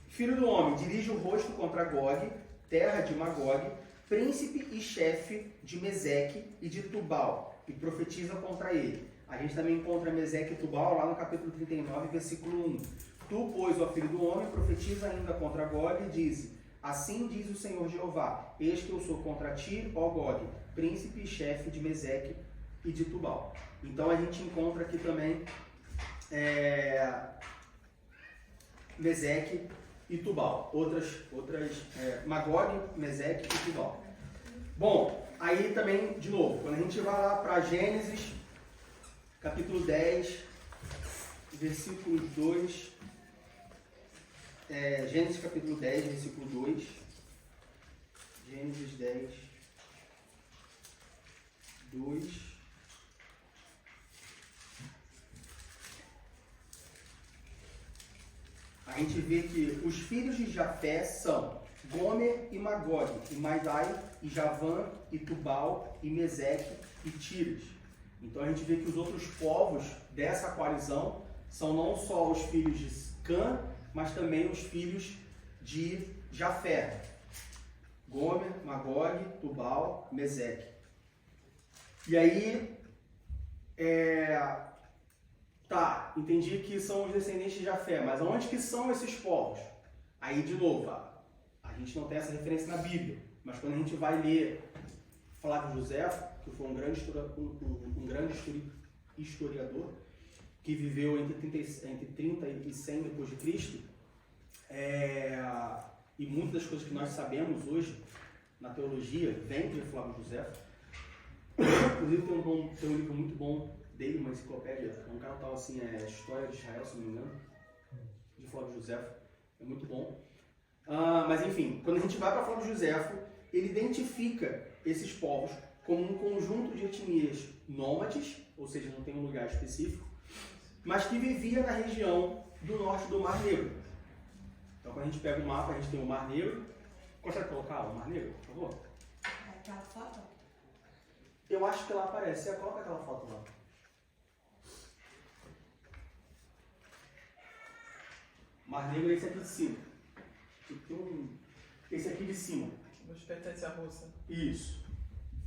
Filho do homem, dirige o rosto contra Gog, terra de Magog, príncipe e chefe de Meseque e de Tubal, e profetiza contra ele. A gente também encontra Meseque e Tubal lá no capítulo 39, versículo 1. Tu, pois, ó filho do homem, profetiza ainda contra Gog e diz: assim diz o Senhor Jeová, eis que eu sou contra ti, ó Gog, príncipe e chefe de Meseque e de Tubal. Então a gente encontra aqui também Meseque e Tubal, Magog, Meseque e Tubal. Bom, aí também, de novo, quando a gente vai lá para Gênesis, capítulo 10, versículo 2, Gênesis capítulo 10, versículo 2, Gênesis 10, 2, a gente vê que os filhos de Jafé são Gomer e Magog, e Madai, e Javã, e Tubal, e Meseque, e Tiras. Então a gente vê que os outros povos dessa coalizão são não só os filhos de Cã, mas também os filhos de Jafé. Gomer, Magog, Tubal, Meseque. E aí, entendi que são os descendentes de Jafé, mas onde que são esses povos? Aí, de novo, a gente não tem essa referência na Bíblia, mas quando a gente vai ler Flávio Joséfo, que foi um grande historiador, que viveu entre 30 e 100 depois de Cristo, e muitas das coisas que nós sabemos hoje na teologia vem de Flávio Joséfo. Inclusive tem um livro muito bom dele, uma enciclopédia, é um canal assim, História de Israel, se não me engano, de Flávio Joséfo, é muito bom. Mas enfim, quando a gente vai para Flávio Joséfo, ele identifica esses povos como um conjunto de etnias nômades, ou seja, não tem um lugar específico, mas que vivia na região do norte do Mar Negro. Então quando a gente pega o mapa, a gente tem o Mar Negro. Consegue colocar o Mar Negro, por favor? Aquela foto? Eu acho que ela aparece. Coloca aquela foto lá. Mar Negro é esse aqui de cima. Esse aqui de cima. Nos pertence à Rússia. Isso.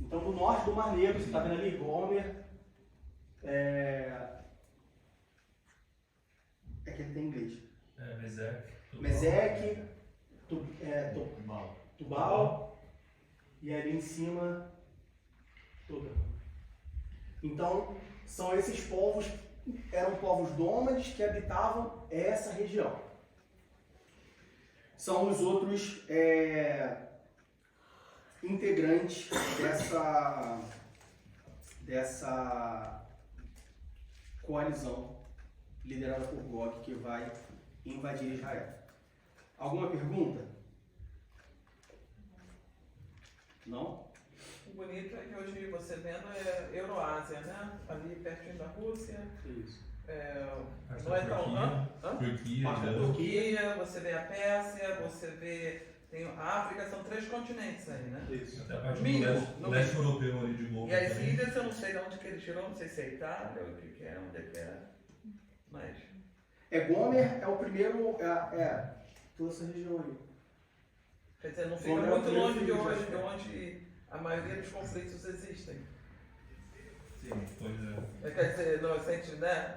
Então, no norte do Mar Negro, você está vendo ali Gomer. É que ele tem inglês. Meseque, Tubal. E ali em cima, Tubal. Então, são esses povos, eram povos nômades que habitavam essa região. São os outros integrantes dessa coalizão liderada por Gog que vai invadir Israel. Alguma pergunta? Não? O bonito é que hoje você vendo é Euroásia, né? Ali pertinho da Rússia. Isso. Não é tão. Turquia, Parte da Irã. Turquia, você vê a Pérsia, você vê. Tem a África, são 3 continentes aí, né? Isso. Até a parte Mínimo, do no leste europeu ali de Gomes E as também. ilhas eu não sei de onde que ele tirou, não sei se é Itália, ou o que é, onde é que é. Mas. Gomer é o primeiro. Toda essa região aí. Quer dizer, não fica Gomer é o muito primeiro longe de filho de hoje, de Jafé. onde a maioria dos conflitos existem. Sim. Pois é. Quer dizer, não, sente, né?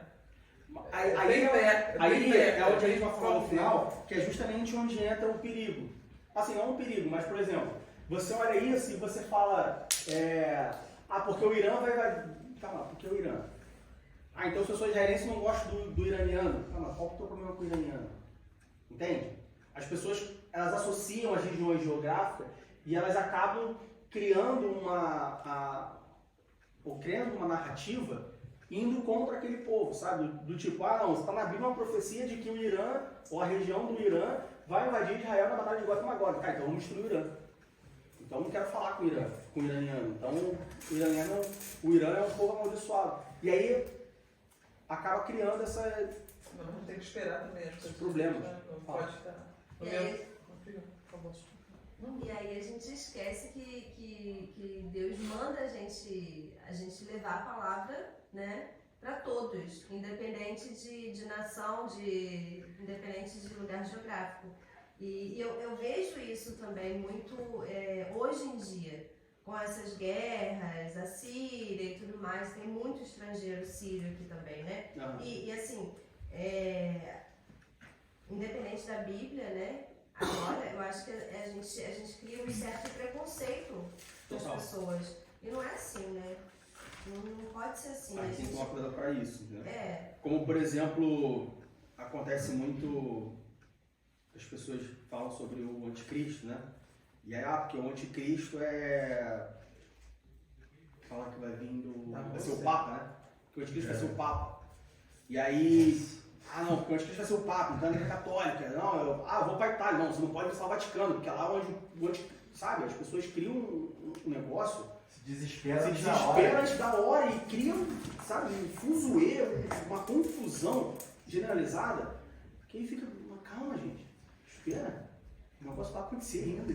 Aí Bem perto, bem perto, é onde a bem gente vai falar no próximo. final, que é justamente onde entra o perigo. Assim, não um perigo, mas por exemplo, você olha isso e você fala, porque o Irã vai. Calma, porque o Irã. Então se eu sou israelense não gosto do iraniano. Calma, qual que é o teu problema com o iraniano? Entende? As pessoas, elas associam as regiões geográficas e elas acabam criando uma narrativa indo contra aquele povo, sabe? Do tipo, ah não, você está na Bíblia uma profecia de que o Irã, ou a região do Irã, vai invadir Israel na batalha de Gog e Magog. Tá, então vamos destruir o Irã. Então eu não quero falar com o Irã, com o iraniano. Então o Irã é um povo amaldiçoado. E aí acaba criando essa... Mas não tem que esperar também as coisas. Problemas. Não pode estar. E aí a gente esquece que Deus manda a gente levar a palavra, né, para todos, independente de nação, independente de lugar geográfico. E eu vejo isso também muito hoje em dia, com essas guerras, a Síria e tudo mais, tem muito estrangeiro sírio aqui também, né? Uhum. E assim, independente da Bíblia, né? Agora, eu acho que a gente cria um certo preconceito das pessoas. E não é assim, né? Não pode ser assim. Aí tem que tomar cuidado para isso, né? Como, por exemplo, acontece muito... As pessoas falam sobre o anticristo, né? E aí, porque o anticristo falar que vai vir vai ser o Papa, né? Que o anticristo vai ser o Papa. E aí, não, porque o anticristo vai ser o Papa, então ele é católica. Não, eu vou para a Itália. Não, você não pode visitar o Vaticano, porque é lá onde sabe, as pessoas criam um negócio, Se desespera antes da hora e criam, sabe, um fuzuê, uma confusão generalizada, que aí fica, calma gente, espera, o negócio vai acontecer ainda,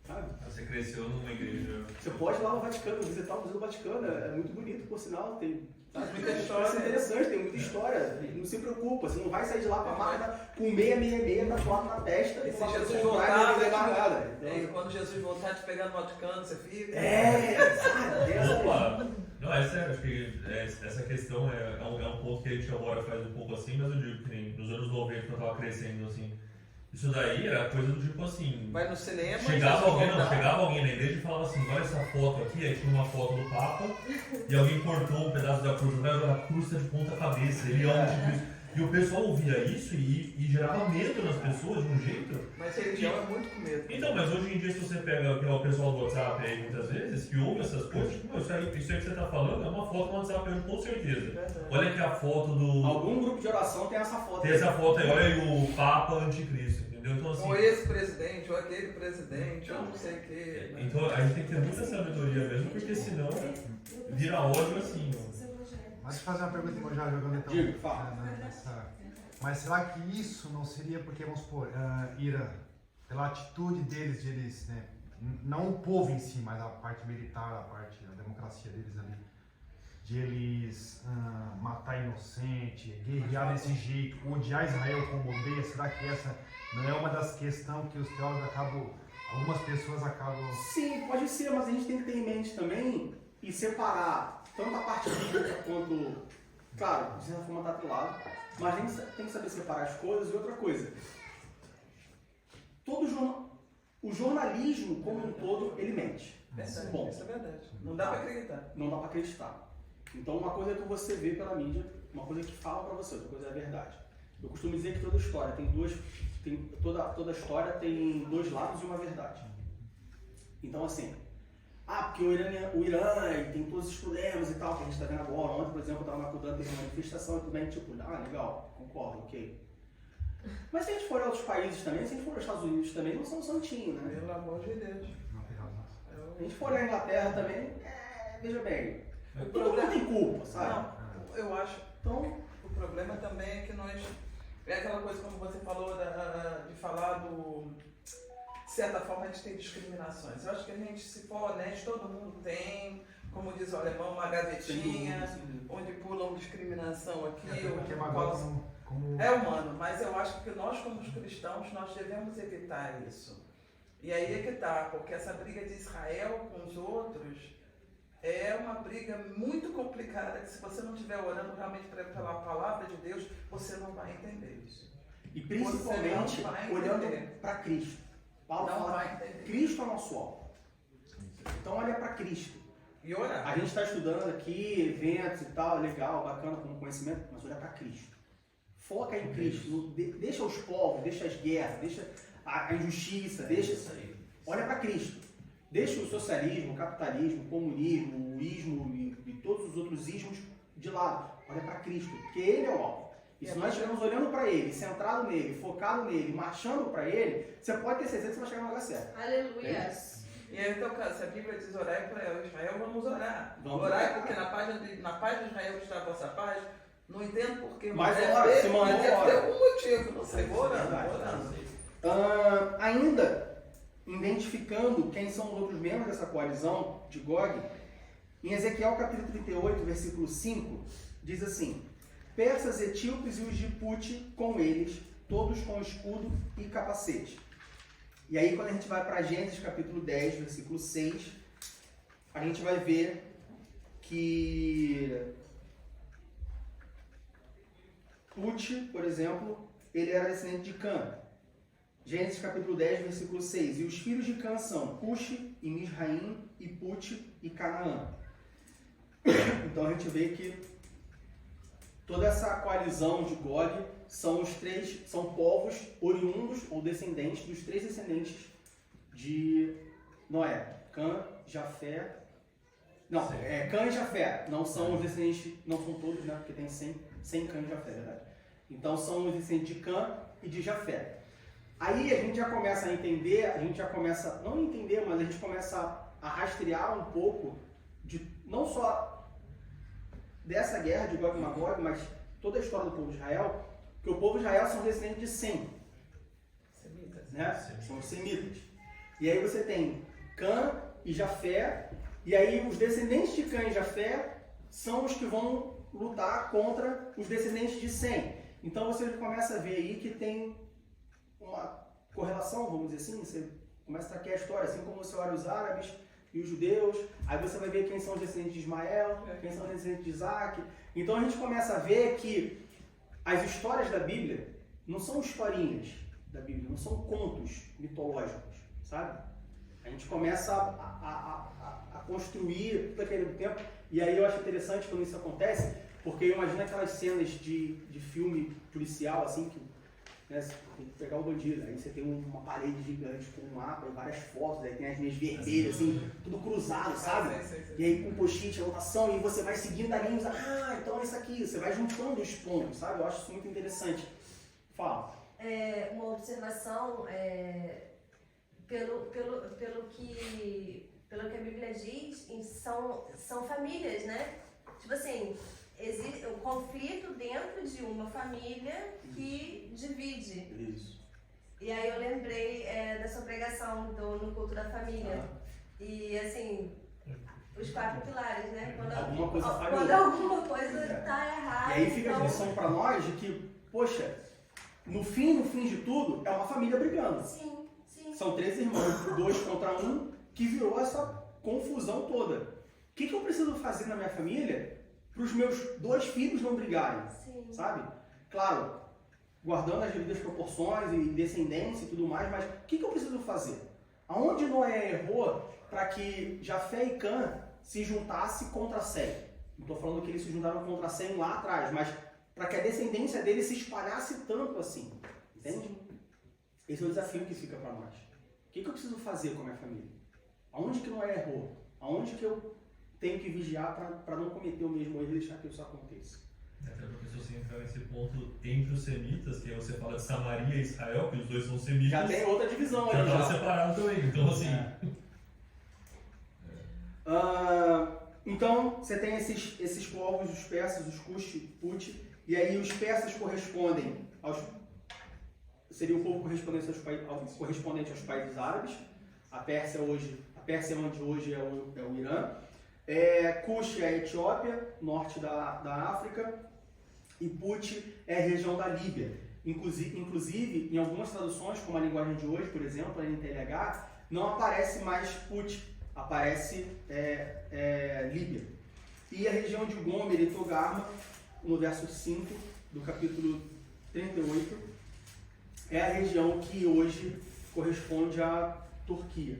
sabe? Você cresceu numa igreja. Você pode ir lá no Vaticano, visitar o Museu do Vaticano, é muito bonito, por sinal, tem muita história. É interessante, tem muita história, não se preocupa, você não vai sair de lá com a marca com 666 tatuado na testa E se não vai Jesus comprar e voltar, não vai levar nada. Então, quando Jesus voltar te pegar no Vaticano, você fica. sabe? Opa! Não, é sério, acho que essa questão é um ponto que a gente agora faz um pouco assim, mas eu digo que nem nos anos 90, quando eu tava crescendo assim, isso daí era coisa do tipo assim. Vai no cinema. Chegava alguém na igreja e falava assim, olha essa foto aqui, aí tinha uma foto do Papa, e alguém cortou um pedaço da cruz, a cruz tá de ponta cabeça, ele é um anticristo. E o pessoal ouvia isso e gerava medo nas pessoas de um jeito. Mas religião é muito com medo. Então, mas hoje em dia, se você pega o pessoal do WhatsApp aí, muitas vezes, que ouve essas coisas, tipo, isso aí que você tá falando é uma foto no WhatsApp hoje, com certeza. Olha aqui a foto do... Algum grupo de oração tem essa foto. Tem essa foto aí, olha aí o Papa Anticristo, entendeu? Então, assim... Ou esse presidente, ou aquele presidente, ou não sei o quê. Né? Então, a gente tem que ter muita sabedoria mesmo, porque senão vira ódio assim, ó. Mas deixa eu fazer uma pergunta, já jogando então. Digo, fala. Mas será que isso não seria porque, vamos supor, Irã, pela atitude deles, de eles, né, não o povo em si, mas a parte militar, a democracia deles ali, de eles matar inocente, guerrear desse jeito, odiar Israel como odeia, será que essa não é uma das questões que os teólogos algumas pessoas acabam... Sim, pode ser, mas a gente tem que ter em mente também e separar tanto a parte bíblica quanto, claro, de certa forma está atrelado, mas a gente tem que saber separar as coisas. E outra coisa, o jornalismo como um todo, ele mente. Verdade, Bom, isso é verdade. Não dá pra acreditar. não dá para acreditar. Então uma coisa é que você vê pela mídia, uma coisa é que fala para você, outra coisa é a verdade. Eu costumo dizer que toda história toda história tem dois lados e uma verdade. Então assim, porque o Irã tem todos esses problemas e tal, que a gente está vendo agora. Ontem, por exemplo, eu estava na Cudã, teve uma manifestação e tudo bem, tipo, legal, concordo, ok. Mas se a gente for a outros países também, se a gente for aos Estados Unidos também, não são santinhos, né? Pelo amor de Deus. Não tem razão. Se a gente for à Inglaterra também, veja bem, O todo mundo tem culpa, sabe? Não, eu acho. Então, O problema também é que nós. É aquela coisa como você falou de falar do. De certa forma a gente tem discriminações. Eu acho que a gente, se for honesto, todo mundo tem, como diz o alemão, uma gavetinha, onde pulam discriminação aqui. Porque como... É humano, mas eu acho que nós, como cristãos, nós devemos evitar isso. E aí é que tá, porque essa briga de Israel com os outros é uma briga muito complicada, que se você não estiver orando realmente pela palavra de Deus, você não vai entender isso. e principalmente Você não vai olhando entender. para Cristo. Paulo Não fala vai que entender. Cristo é o nosso alvo. Então olha para Cristo. E orar. A gente está estudando aqui, eventos e tal, legal, bacana como conhecimento, mas olha para Cristo. Foca em Cristo, deixa os povos, deixa as guerras, deixa a injustiça, deixa isso aí. Olha para Cristo. Deixa o socialismo, o capitalismo, o comunismo, o ismo e todos os outros ismos de lado, olha para Cristo, porque Ele é o alvo. E se nós estivermos olhando para Ele, centrado nele, focado nele, marchando para Ele, você pode ter certeza que você vai chegar no lugar certo. Aleluia. E aí, então, cara, se a Bíblia diz orar para Israel, vamos orar. Vamos orar orar. porque na paz de Israel está a vossa paz. Não entendo porquê, Mas deve ora, ter- se mandou, mas deve ter ora. algum motivo, não sei, vou orando, Verdade. vou orando. Ainda, identificando quem são os outros membros dessa coalizão de Gog, em Ezequiel capítulo 38, versículo 5, diz assim: persas, etíopes e os de Pute com eles, todos com escudo e capacete. E aí, quando a gente vai para Gênesis capítulo 10, versículo 6, a gente vai ver que Pute, por exemplo, ele era descendente de Cã. Gênesis capítulo 10, versículo 6. E os filhos de Cã são Cuxi, e Misraim, e Pute, e Canaã. Então a gente vê que toda essa coalizão de Gog são povos oriundos ou descendentes dos 3 descendentes de Noé. Cã, Jafé. Não, Cã e Jafé. Não são os descendentes, não são todos, né? Porque tem 100 Cã e Jafé, é verdade? Então são os descendentes de Cã e de Jafé. Aí a gente já começa a entender, não entender, mas a gente começa a rastrear um pouco de não só dessa guerra de Gog e Magog, mas toda a história do povo de Israel, que o povo de Israel são descendentes de Sem, Semitas. né? São os semitas. E aí você tem Cã e Jafé, e aí os descendentes de Cã e Jafé são os que vão lutar contra os descendentes de Sem. Então você começa a ver aí que tem uma correlação, vamos dizer assim, você começa a traquear a história, assim como você olha os árabes e os judeus, aí você vai ver quem são os descendentes de Ismael, quem são os descendentes de Isaac. Então a gente começa a ver que as histórias da Bíblia não são historinhas da Bíblia, não são contos mitológicos, sabe? A gente começa a construir todo aquele tempo, e aí eu acho interessante quando isso acontece, porque eu imagino aquelas cenas de filme policial, assim, que né, você tem que pegar o bandido, aí você tem uma parede gigante com um mapa e várias fotos, aí tem as linhas vermelhas, assim, tudo cruzado, sabe? E aí com post-it, anotação, e você vai seguindo a linha, então é isso aqui, você vai juntando os pontos, sabe? Eu acho isso muito interessante. Fala. Uma observação, pelo que a Bíblia diz, são famílias, né? Tipo assim, existe um conflito dentro de uma família que divide. Isso. E aí eu lembrei da sua pregação no culto da família. E assim, os 4 pilares, né? Alguma coisa falhou. Quando alguma coisa tá errada. E aí fica então... a lição para nós de que, poxa, no fim de tudo, é uma família brigando. Sim, sim. São 3 irmãos, 2 contra 1, que virou essa confusão toda. O que eu preciso fazer na minha família para os meus 2 filhos não brigarem? Sim. Sabe? Claro, guardando as devidas proporções e descendência e tudo mais, mas o que eu preciso fazer? Aonde Noé errou para que Jafé e Cã se juntassem contra Sem? Não estou falando que eles se juntaram contra Sem lá atrás, mas para que a descendência dele se espalhasse tanto assim. Entende? Esse é o desafio que fica para nós. O que eu preciso fazer com a minha família? Aonde que Noé errou? Aonde que eu tenho que vigiar para não cometer o mesmo erro e deixar que isso aconteça? Até porque se você entrar nesse ponto entre os semitas, que aí você fala de Samaria e Israel, que os dois são semitas, Já tem outra divisão já aí. estava separado também. Então assim... Então, você tem esses povos, os persas, os Cush, Put, e aí os persas correspondem aos... Seria o povo correspondente aos países árabes. A Pérsia onde hoje é o Irã. Cush é a Etiópia, norte da África. E Put é a região da Líbia. Inclusive, em algumas traduções, como a linguagem de hoje, por exemplo, a NTLH, não aparece mais Put, aparece Líbia. E a região de Gomer e Togarma, no verso 5 do capítulo 38, é a região que hoje corresponde à Turquia.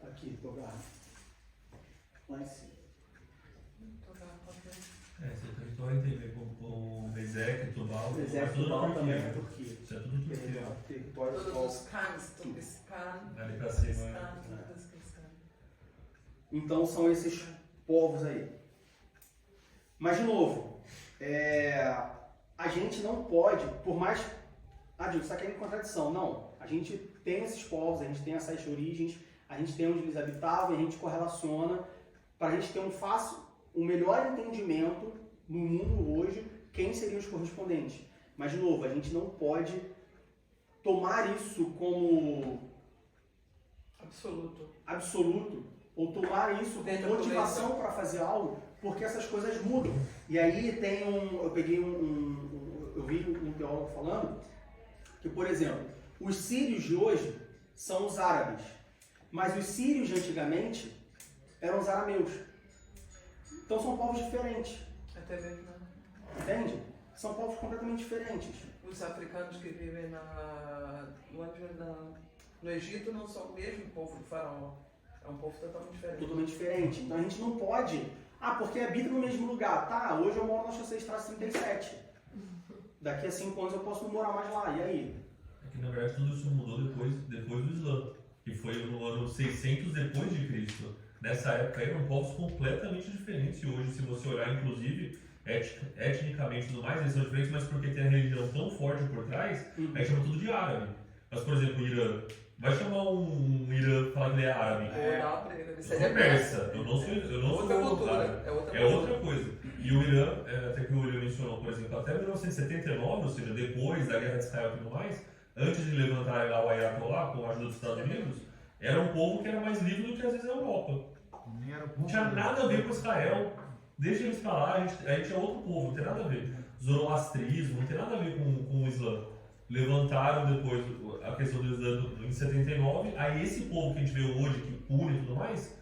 Aqui, Togarma. Lá em cima. Esse território tem a ver com Bezek, Tubal, Bezek, tudo Tubal na também é Turquia. Turquia. Isso é tudo Turquia. Território Todos os cães, Turquistão, Ali pra cima. Turquistão, Turquistão. Então são esses povos aí. Mas, de novo, a gente não pode, por mais... Diego, você está querendo contradição. Não, a gente tem esses povos, a gente tem essas origens, a gente tem onde eles habitavam e a gente correlaciona para a gente ter um melhor entendimento no mundo hoje, quem seriam os correspondentes. Mas, de novo, a gente não pode tomar isso como absoluto ou tomar isso como motivação para fazer algo, porque essas coisas mudam. E aí tem eu vi um teólogo falando que, por exemplo, os sírios de hoje são os árabes, mas os sírios de antigamente eram os arameus. Então são povos diferentes. Até mesmo, né? Entende? São povos completamente diferentes. Os africanos que vivem no Egito não são o mesmo povo do faraó. É um povo totalmente diferente. Totalmente diferente. Então a gente não pode... porque habita no mesmo lugar. Tá, hoje eu moro na Chaussée Estraço 37. Daqui a 5 anos eu posso não morar mais lá. E aí? É que na verdade tudo isso mudou depois do Islã, que foi no ano 600 depois de Cristo. Nessa época eram povos completamente diferentes e hoje, se você olhar, inclusive, etnicamente e tudo mais, eles são diferentes, mas porque tem a religião tão forte por trás, a gente chama tudo de árabe. Mas, por exemplo, o Irã, vai chamar um Irã falar que ele é árabe? Ele Eu seria sou persa, eu não sou outra cultura. árabe. É outra coisa. E o Irã, até que o William mencionou, por exemplo, até 1979, ou seja, depois da guerra de Israel e tudo mais, antes de levantar lá o Ayatollah com a ajuda dos Estados Unidos, era um povo que era mais livre do que às vezes a Europa. Não tinha nada a ver com Israel. Deixa eles falar, a gente é outro povo, não tem nada a ver. Zoroastrismo, não tem nada a ver com o Islã. Levantaram depois a questão do Islã em 79, aí esse povo que a gente vê hoje, que pune e tudo mais,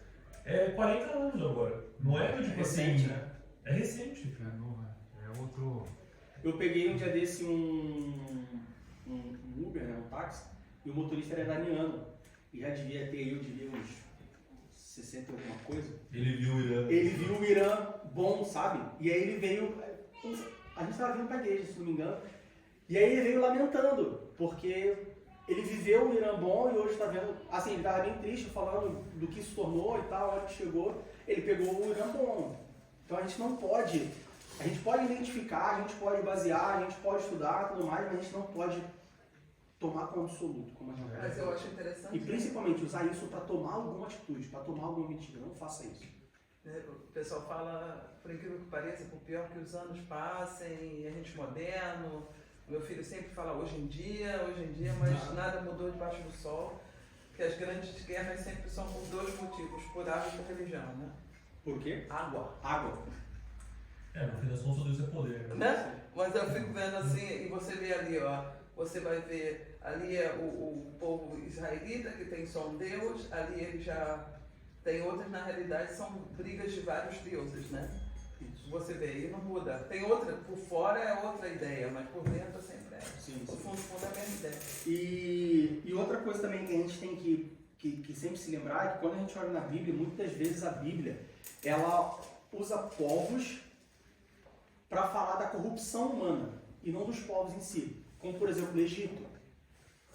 é 40 anos agora. Não é tipo recente, assim. né? É recente. É outro... Eu peguei um dia desse um Uber, né, um táxi, e o motorista era iraniano. E já devia ter, uns 60 e alguma coisa. Ele viu o Irã. Ele viu o Irã bom, sabe? E aí ele veio, a gente estava vindo para a igreja, se não me engano, e aí ele veio lamentando, porque ele viveu o Irã bom e hoje está vendo, assim, ele estava bem triste falando do que se tornou e tal, a hora que chegou, ele pegou o Irã bom. Então a gente não pode, a gente pode identificar, a gente pode basear, a gente pode estudar tudo mais, mas a gente não pode tomar como absoluto, como a gente Mas eu acho interessante. E principalmente usar isso para tomar alguma atitude, para tomar alguma medida. Não faça isso. O pessoal fala, por incrível que pareça, por pior que os anos passem, e a gente moderno. Meu filho sempre fala hoje em dia, mas nada mudou debaixo do sol. Que as grandes guerras sempre são por dois motivos, por água e por religião, né? Por quê? Água. No fim das contas, tudo isso é poder. Né? Mas eu fico vendo assim, e você vê ali, ó, você vai ver, ali é o povo israelita que tem só um Deus, ali ele já tem outros, na realidade são brigas de vários deuses, né? Você vê, e não muda. Tem outra, por fora é outra ideia, mas por dentro sempre é. Sim. No fundo é a mesma ideia. E outra coisa também que a gente tem que sempre se lembrar é que quando a gente olha na Bíblia, muitas vezes a Bíblia, ela usa povos para falar da corrupção humana e não dos povos em si. Como, por exemplo, o Egito.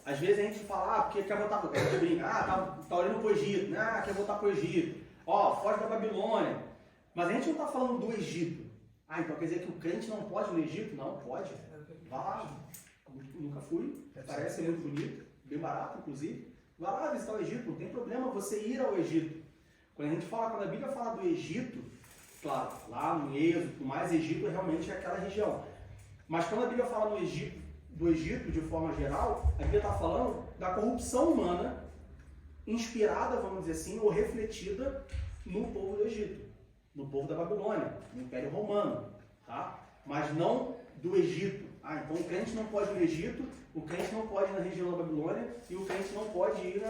Às vezes a gente fala, porque quer voltar para o Egito. Tá olhando para o Egito, né? Quer voltar para o Egito. Foge da Babilônia. Mas a gente não está falando do Egito. Então quer dizer que o crente não pode ir no Egito? Não, pode. Vá lá. Nunca fui. Parece muito bonito. Bem barato, inclusive. Vá lá visitar o Egito. Não tem problema você ir ao Egito. Quando a Bíblia fala do Egito, claro, lá no Êxodo, mais Egito realmente é aquela região. Mas quando a Bíblia fala do Egito, de forma geral, a Bíblia está falando da corrupção humana inspirada, vamos dizer assim, ou refletida no povo do Egito, no povo da Babilônia, no Império Romano, tá? Mas não do Egito. Então o crente não pode ir no Egito, o crente não pode ir na região da Babilônia e o crente não pode ir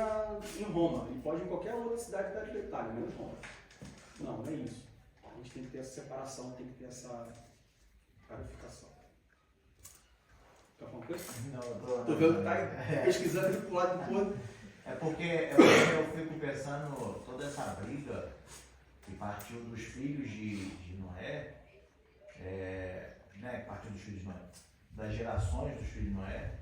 em Roma. Ele pode ir em qualquer outra cidade da Itália, menos Roma. Não é isso. A gente tem que ter essa separação, tem que ter essa clarificação. Quer alguma coisa? Não, Tô vendo que tá pesquisando pro lado do outro. É porque eu fico pensando, toda essa briga que partiu dos filhos de Noé, partiu dos filhos de Noé, das gerações dos filhos de Noé,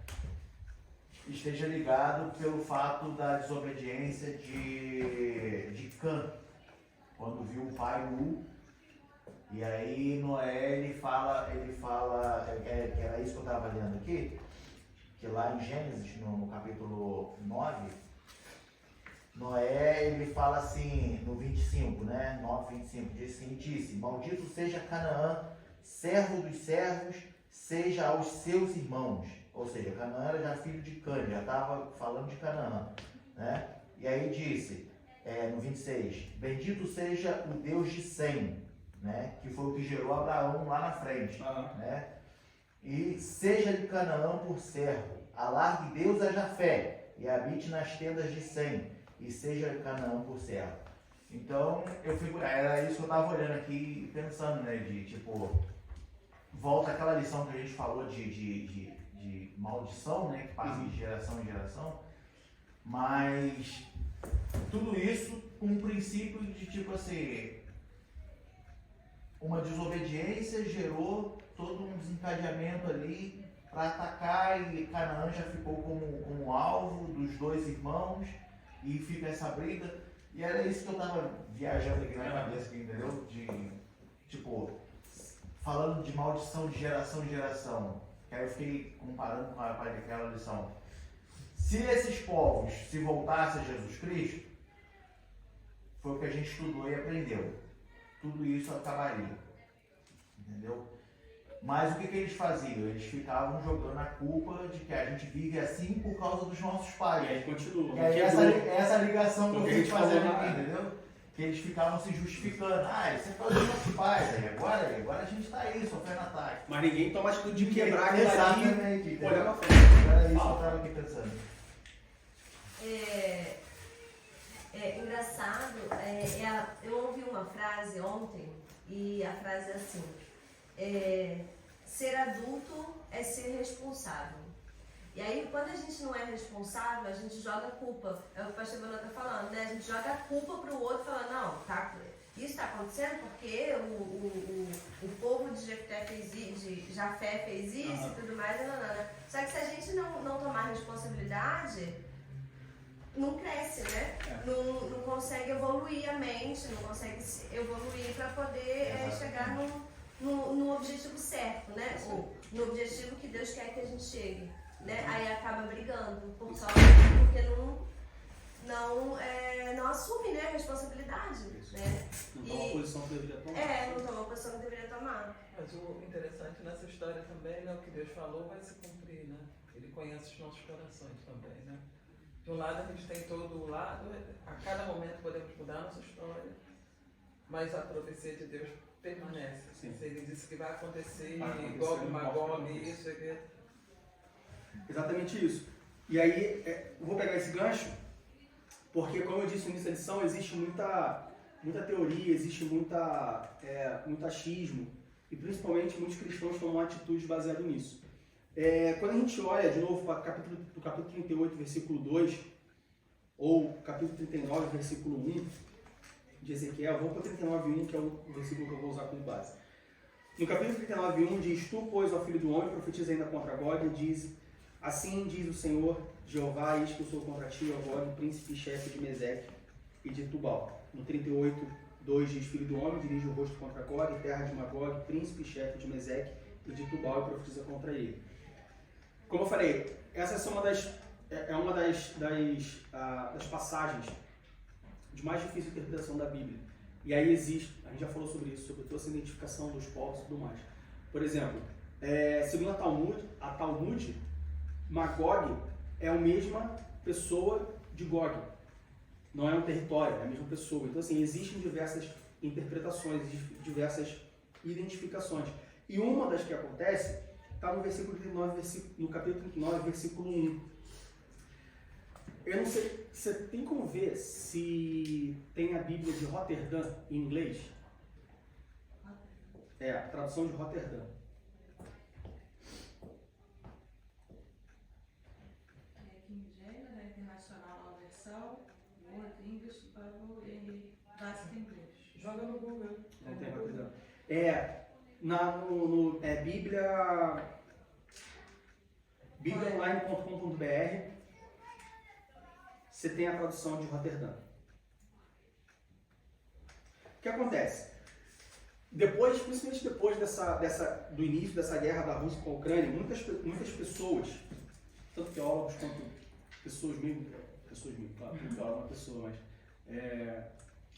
esteja ligado pelo fato da desobediência de Cã, quando viu o pai Nu E aí Noé, ele fala, era isso que eu estava lendo aqui, que lá em Gênesis, no capítulo 9, Noé, ele fala assim, no 25, né? 9, 25, disse, maldito seja Canaã, servo dos servos, seja aos seus irmãos. Ou seja, Canaã era já filho de Cã, já estava falando de Canaã, né? E aí disse, no 26, bendito seja o Deus de Sem, né? Que foi o que gerou Abraão lá na frente, né? E seja de Canaã por servo, alargue Deus a Jafé, e habite nas tendas de Sem, e seja de Canaã por servo. Então, era isso que eu estava olhando aqui, pensando, né? De tipo, volta aquela lição que a gente falou de maldição, né? Que passa de geração em geração, mas tudo isso com um princípio de tipo assim, uma desobediência gerou todo um desencadeamento ali para atacar, e Canaã já ficou como alvo dos dois irmãos, e fica essa briga. E era isso que eu tava viajando aqui na cabeça, entendeu? De tipo, falando de maldição de geração em geração. Que aí eu fiquei comparando com aquela lição. Se esses povos se voltassem a Jesus Cristo, foi o que a gente estudou e aprendeu. Tudo isso acabaria. Entendeu? Mas o que eles faziam? Eles ficavam jogando a culpa de que a gente vive assim por causa dos nossos pais. E aí continua. E aí essa ligação que a vocês gente fazem falou, aqui, entendeu? Que eles ficavam se justificando. Isso é por causa dos nossos pais. Aí agora a gente está aí, sofrendo ataque. Mas ninguém toma atitude de quebrar aquilo Exatamente, ali e olhar pra frente. Era isso que eu estava aqui pensando. Engraçado, eu ouvi uma frase ontem, e a frase é assim, ser adulto é ser responsável. E aí, quando a gente não é responsável, a gente joga a culpa. É o que o pastor Bruno está falando, né? A gente joga a culpa para o outro, falando, não, isso está acontecendo porque o povo de Jafé fez isso e tudo mais, não. Só que se a gente não tomar responsabilidade, não cresce, né? Não consegue evoluir a mente, não consegue evoluir para poder chegar no objetivo certo, né? Ou no objetivo que Deus quer que a gente chegue, né? Aí acaba brigando porque não assume, né, a responsabilidade, né? Não toma a posição que deveria tomar. Não toma a posição que deveria tomar. Mas o interessante nessa história também, né? O que Deus falou vai se cumprir, né? Ele conhece os nossos corações também, né? De um lado a gente tem todo o lado, a cada momento podemos mudar a nossa história, mas a profecia de Deus permanece. Sim. Se Ele disse que vai acontecer, Gog e Magog, isso aqui. Exatamente isso. E aí, eu vou pegar esse gancho, porque como eu disse no início da lição, existe muita teoria, existe muito achismo, e principalmente muitos cristãos tomam atitudes baseadas nisso. Quando a gente olha de novo para o capítulo 38, versículo 2, ou capítulo 39, versículo 1 de Ezequiel, vamos para o 39:1, que é o versículo que eu vou usar como base. No capítulo 39:1 diz, tu, pois, ó filho do homem, profetiza ainda contra Gog, e diz, assim diz o Senhor Jeová, eis que eu sou contra ti, ó Gog, príncipe e chefe de Meseque e de Tubal. No 38:2 diz, filho do homem, dirige o rosto contra Gog, terra de Magog, príncipe e chefe de Meseque e de Tubal, e profetiza contra ele. Como eu falei, essa é uma das passagens de mais difícil interpretação da Bíblia. E aí existe, a gente já falou sobre isso, sobre toda essa identificação dos povos e tudo mais. Por exemplo, segundo a Talmud, Magog é a mesma pessoa de Gog. Não é um território, é a mesma pessoa. Então, assim, existem diversas interpretações, diversas identificações. E uma das que acontece está no versículo 39, no capítulo 39, versículo 1. Eu não sei, você tem como ver se tem a Bíblia de Roterdã em inglês? A tradução de Roterdã. King James, né? Internacional, a versão, Word English, Bible e Basic English. Joga no Google. Não tem Roterdã. Bibliaonline.com.br, você tem a tradução de Roterdã. O que acontece? depois, principalmente depois do início dessa guerra da Rússia com a Ucrânia, muitas pessoas, tanto teólogos quanto pessoas mesmo, claro, teólogo é uma pessoa, mas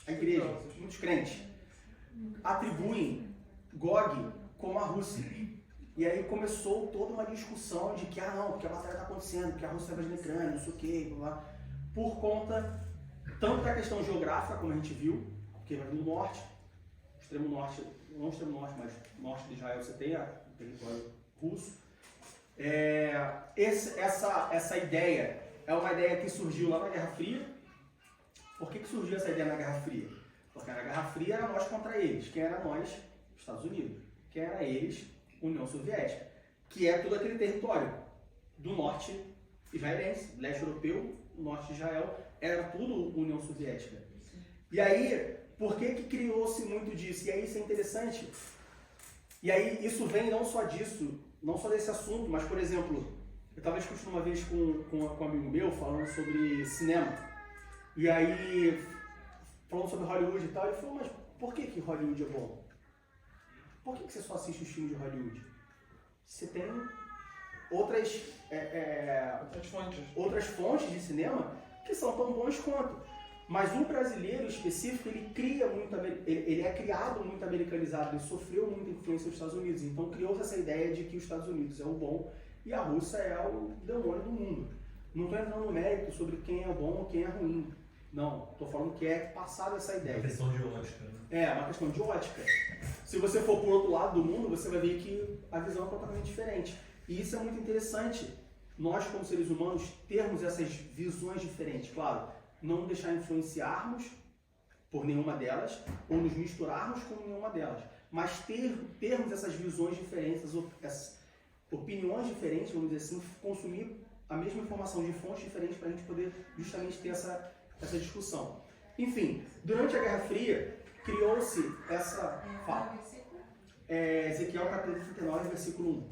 a igreja, muitos crentes, atribuem Gog como a Rússia. E aí começou toda uma discussão de que, não, porque a batalha está acontecendo, porque a Rússia vai invadindo a Ucrânia, não sei o quê, blá, blá, por conta tanto da questão geográfica, como a gente viu, porque vai do norte, extremo norte, não extremo norte, mas norte de Israel você tem o território russo. Essa ideia é uma ideia que surgiu lá na Guerra Fria. Por que surgiu essa ideia na Guerra Fria? Porque na Guerra Fria era nós contra eles. Quem era nós? Estados Unidos. Quem era eles? União Soviética. Que é todo aquele território do norte israelense, leste europeu, norte de Israel, era tudo União Soviética. E aí, por que criou-se muito disso? E aí isso é interessante. E aí isso vem não só disso, não só desse assunto, mas, por exemplo, eu estava discutindo uma vez com um amigo meu, falando sobre cinema. E aí, falando sobre Hollywood e tal, ele falou, mas por que Hollywood é bom? Por que você só assiste os filmes de Hollywood? Você tem outras fontes de cinema que são tão bons quanto. Mas o brasileiro específico, ele é criado muito americanizado, ele sofreu muita influência dos Estados Unidos. Então criou-se essa ideia de que os Estados Unidos é o bom e a Rússia é o demônio do mundo. Não estou entrando no mérito sobre quem é bom ou quem é ruim. Não, estou falando que é passada essa ideia. É uma questão de ótica. Né? É uma questão de ótica. Se você for por outro lado do mundo, você vai ver que a visão é totalmente diferente. E isso é muito interessante, nós como seres humanos termos essas visões diferentes. Claro, não deixar influenciarmos por nenhuma delas, ou nos misturarmos com nenhuma delas. Mas termos essas visões diferentes, essas opiniões diferentes, vamos dizer assim, consumir a mesma informação de fontes diferentes para a gente poder justamente ter essa discussão. Enfim, durante a Guerra Fria, criou-se essa fala. Ezequiel capítulo 39, versículo 1.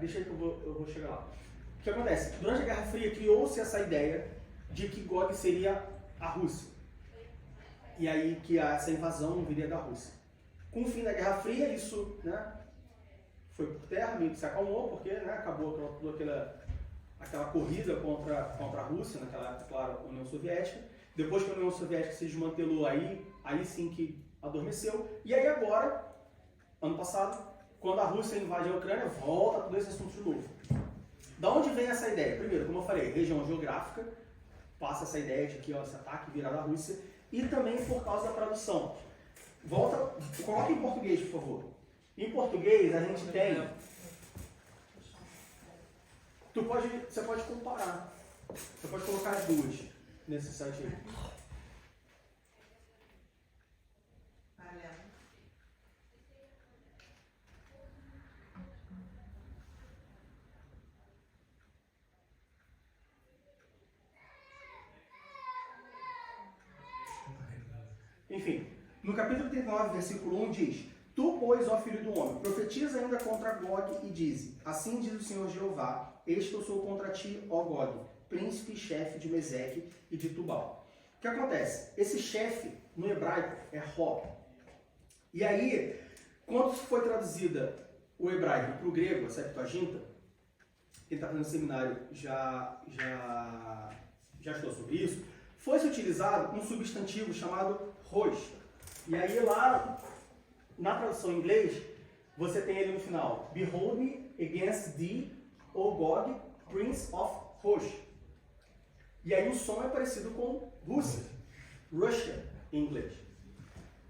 Deixa aí que eu vou chegar lá. O que acontece? Durante a Guerra Fria criou-se essa ideia de que Gog seria a Rússia. E aí que essa invasão viria da Rússia. Com o fim da Guerra Fria, isso, né, foi por terra, meio que se acalmou, porque, né, acabou toda aquela corrida contra a Rússia, naquela época, claro, União Soviética. Depois que a União Soviética se desmantelou, aí sim que adormeceu. E aí agora, ano passado, quando a Rússia invade a Ucrânia, volta todo esse assunto de novo. Da onde vem essa ideia? Primeiro, como eu falei, região geográfica, passa essa ideia de que esse ataque virá da Rússia, e também por causa da tradução. Coloca em português, por favor. Em português a gente tem... Você pode comparar. Você pode colocar as duas nesse site aí. Enfim, no capítulo 39, versículo 1 diz: Tu, pois, ó filho do homem, profetiza ainda contra Gog e dize: Assim diz o Senhor Jeová, eis que eu sou contra ti, ó Gog, príncipe e chefe de Meseque e de Tubal. O que acontece? Esse chefe, no hebraico, é Ró. E aí, quando foi traduzida o hebraico para o grego, a Septuaginta, quem está fazendo seminário já estudou sobre isso, foi-se utilizado um substantivo chamado Rosh. E aí lá, na tradução em inglês, você tem ali no final: Behold me against thee, O Gog, Prince of Rosh. E aí o som é parecido com Rússia. Russia, em inglês.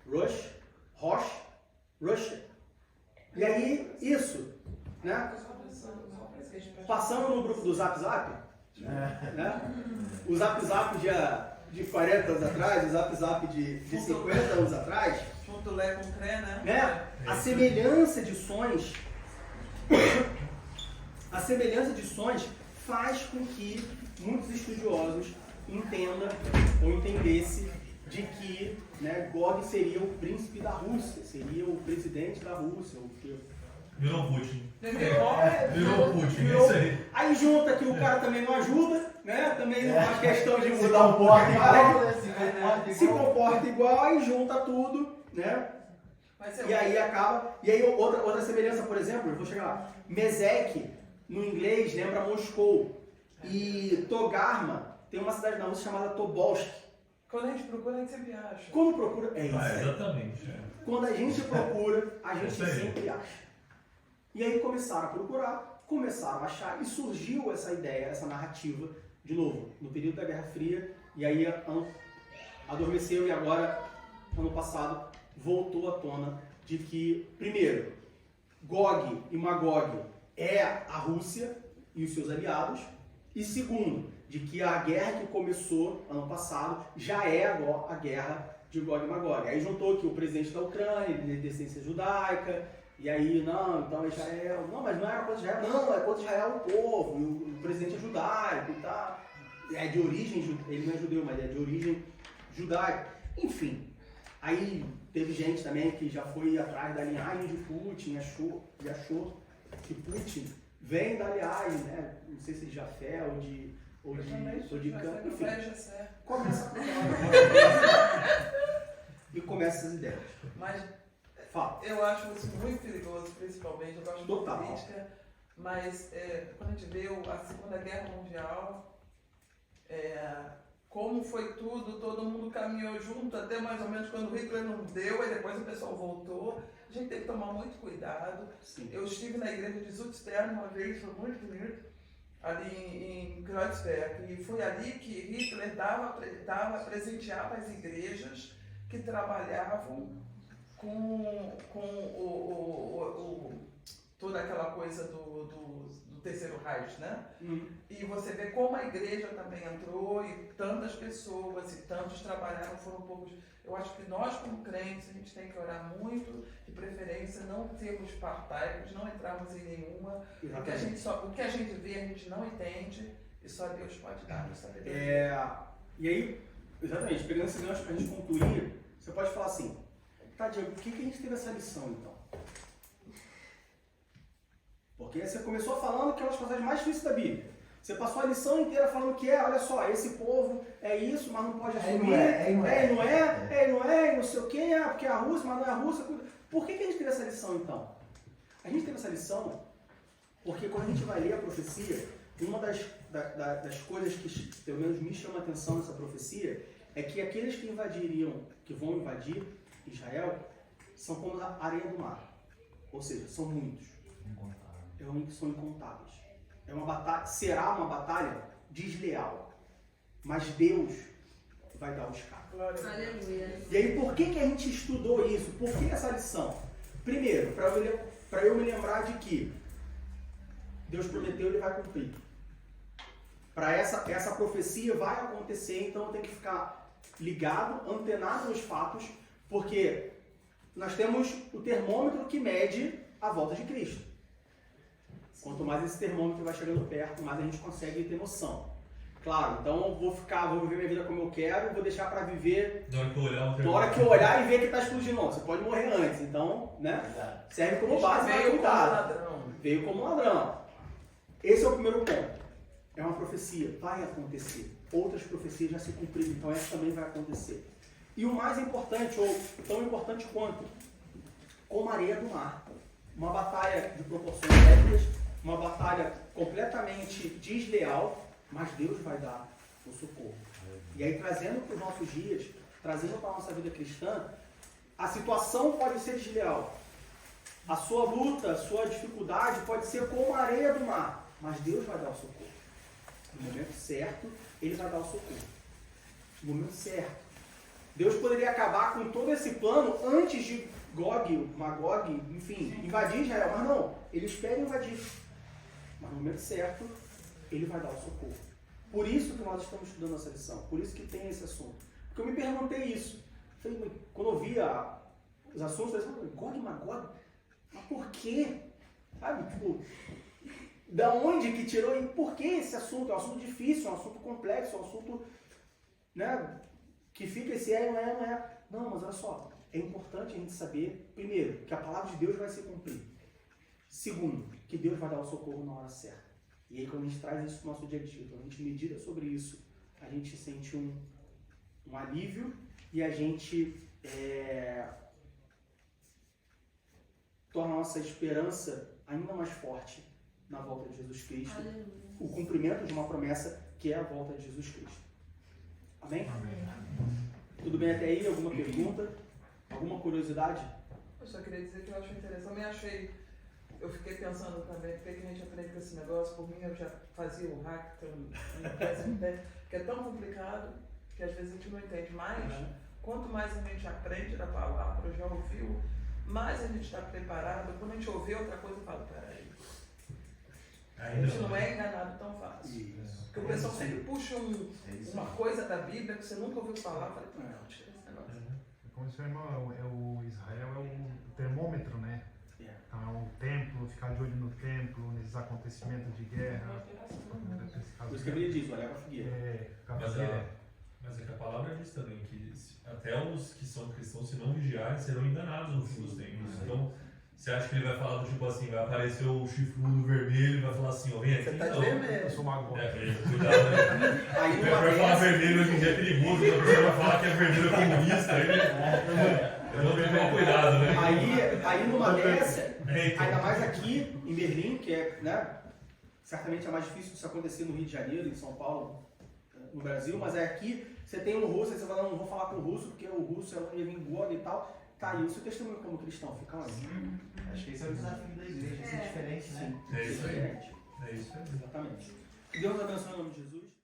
Rosh, Russia. E aí, isso, né? Passando no grupo do Zap Zap, né? O Zap Zap de 40 anos atrás, o Zap Zap de 50 anos atrás, Junto Lé com Cré, né? A semelhança de sons faz com que muitos estudiosos entendam ou entendessem de que, né, Gog seria o príncipe da Rússia, seria o presidente da Rússia, ou que Virou Putin. Virou Putin, virou- é isso aí. Aí junta que o cara também não ajuda, né? Também não faz questão de Se mudar um pouco a comporta imagem, igual, né? Se comporta se igual. comporta igual, aí junta tudo, né? Mas E aí acaba. E aí outra semelhança, por exemplo, eu vou chegar lá. Mesec, no inglês, lembra Moscou. E Togarma tem uma cidade na Rússia chamada Tobolsk. quando a gente procura, a gente sempre acha. Quando procura. É isso. Ah, aí. exatamente. É. Quando a gente procura, a gente Isso aí. sempre acha. E aí começaram a procurar, começaram a achar, e surgiu essa ideia, essa narrativa, de novo, no período da Guerra Fria, e aí adormeceu e agora, ano passado, voltou à tona de que, primeiro, Gog e Magog é a Rússia e os seus aliados, e segundo, de que a guerra que começou ano passado já é a guerra de Gog e Magog. Aí juntou que o presidente da Ucrânia, de descendência judaica, e aí, não, então Israel, não, mas não era contra Israel, não, é contra Israel o povo, e o presidente é judaico e tal, é de origem, ele não é judeu, mas é de origem judaica. Enfim, aí teve gente também que já foi atrás da linhagem de Putin e achou que Putin vem da linhagem, né, não sei se de Jafé ou de Cã, enfim. Começa a procurar. E começa essas ideias. Mas Fala. eu acho isso muito perigoso, principalmente. Eu gosto muito de Total. política, mas quando a gente vê a Segunda Guerra Mundial, como foi tudo, todo mundo caminhou junto, até mais ou menos quando o Hitler não deu, aí depois o pessoal voltou. A gente tem que tomar muito cuidado. Sim. Eu estive na igreja de Zutztern uma vez, foi muito bonito, ali em Kreuzberg, e foi ali que Hitler presenteava as igrejas que trabalhavam com toda aquela coisa do Terceiro Reich, né? E você vê como a igreja também entrou e tantas pessoas e tantos trabalharam, foram poucos. Eu acho que nós, como crentes, a gente tem que orar muito, de preferência, não sermos partaicos, não entrarmos em nenhuma. O que a gente vê, a gente não entende, e só Deus pode dar essa sabedoria. E aí, exatamente, pegando esse gancho pra gente concluir, você pode falar assim, tá, Diego, por que a gente teve essa lição, então? Porque você começou falando que é uma das passagens mais difíceis da Bíblia. Você passou a lição inteira falando que olha só, esse povo é isso, mas não pode assumir. Não sei o quê, porque é a Rússia, mas não é a Rússia. Por que a gente teve essa lição, então? A gente teve essa lição porque quando a gente vai ler a profecia, uma das coisas que pelo menos me chama a atenção nessa profecia é que aqueles que vão invadir Israel são como a areia do mar. Ou seja, são muitos. São incontáveis. Será uma batalha desleal. Mas Deus vai dar os carros. Aleluia. E aí, por que a gente estudou isso? Por que essa lição? Primeiro, para eu me lembrar de que Deus prometeu e Ele vai cumprir. Para essa profecia vai acontecer, então eu tenho que ficar ligado, antenado nos fatos, porque nós temos o termômetro que mede a volta de Cristo. Quanto mais esse termômetro vai chegando perto, mais a gente consegue ter noção. Claro, então eu vou viver minha vida como eu quero, vou deixar para viver na hora que eu olhar e ver que está explodindo. Não, você pode morrer antes, então, né? Serve como base para cuidado. Veio como ladrão. Esse é o primeiro ponto. É uma profecia, vai acontecer. Outras profecias já se cumpriram, então essa também vai acontecer. E o mais importante, ou tão importante quanto, como a areia do mar. Uma batalha de proporções épicas, uma batalha completamente desleal, mas Deus vai dar o socorro. E aí, trazendo para os nossos dias, trazendo para a nossa vida cristã, a situação pode ser desleal. A sua luta, a sua dificuldade pode ser como a areia do mar, mas Deus vai dar o socorro. No momento certo, Ele vai dar o socorro. No momento certo. Deus poderia acabar com todo esse plano antes de Gog, Magog, enfim, invadir Israel, mas não, Ele espera invadir. Mas no momento certo, Ele vai dar o socorro. Por isso que nós estamos estudando essa lição, por isso que tem esse assunto. Porque eu me perguntei isso. Quando eu via os assuntos, eu falei, Gog e Magog? Mas por quê? Sabe, tipo, da onde que tirou e por que esse assunto? É um assunto difícil, é um assunto complexo, é um assunto, né, que fica esse não é. Não, mas olha só, é importante a gente saber, primeiro, que a palavra de Deus vai se cumprir. Segundo, que Deus vai dar o socorro na hora certa. E aí, quando a gente traz isso para o nosso dia a dia, quando a gente medita sobre isso, a gente sente um alívio e a gente torna a nossa esperança ainda mais forte na volta de Jesus Cristo, Aleluia. o cumprimento de uma promessa que é a volta de Jesus Cristo. Amém? Tudo bem até aí? Alguma pergunta? Alguma curiosidade? Eu só queria dizer que eu achei interessante. Eu fiquei pensando também, por que a gente aprende com esse negócio? Por mim, eu já fazia o hackathon, que é tão complicado que às vezes a gente não entende. Mas, quanto mais a gente aprende da palavra, já ouviu, mais a gente está preparado. Quando a gente ouvir outra coisa, eu falo, peraí, a gente não é enganado tão fácil. Porque o pessoal sempre puxa uma coisa da Bíblia que você nunca ouviu falar. Eu falei, não, tira esse negócio. Como disse o irmão, o Israel é o termômetro, né? Então é um templo, ficar de olho no templo, nesses acontecimentos de guerra. Por isso que a Bíblia diz, olha a figueira. Mas é que a palavra diz também que até os que são cristãos, se não vigiarem, serão enganados no fim dos tempos. Então, você acha que ele vai falar do tipo assim, vai aparecer o chifrudo vermelho e vai falar assim, ó, vem aqui. Você tá de então. vermelho. Eu sou magoado. Cuidado, né? Aí Vai numa falar dessa, vermelho hoje em dia é perigoso, a pessoa vai falar que é vermelho comunista. Então tem que tomar cuidado, né? aí numa dessa, Então. ainda mais aqui em Berlim, que é, né, certamente é mais difícil disso acontecer no Rio de Janeiro, em São Paulo, no Brasil, mas aqui você tem um russo, aí você fala, não vou falar com o russo, porque o russo é onde ele engorda e tal. Tá, e o seu testemunho como cristão fica onde? Acho que esse é o desafio da igreja, ser diferente, né? É isso aí. Diferente. É isso aí. Exatamente. Que Deus abençoe em nome de Jesus.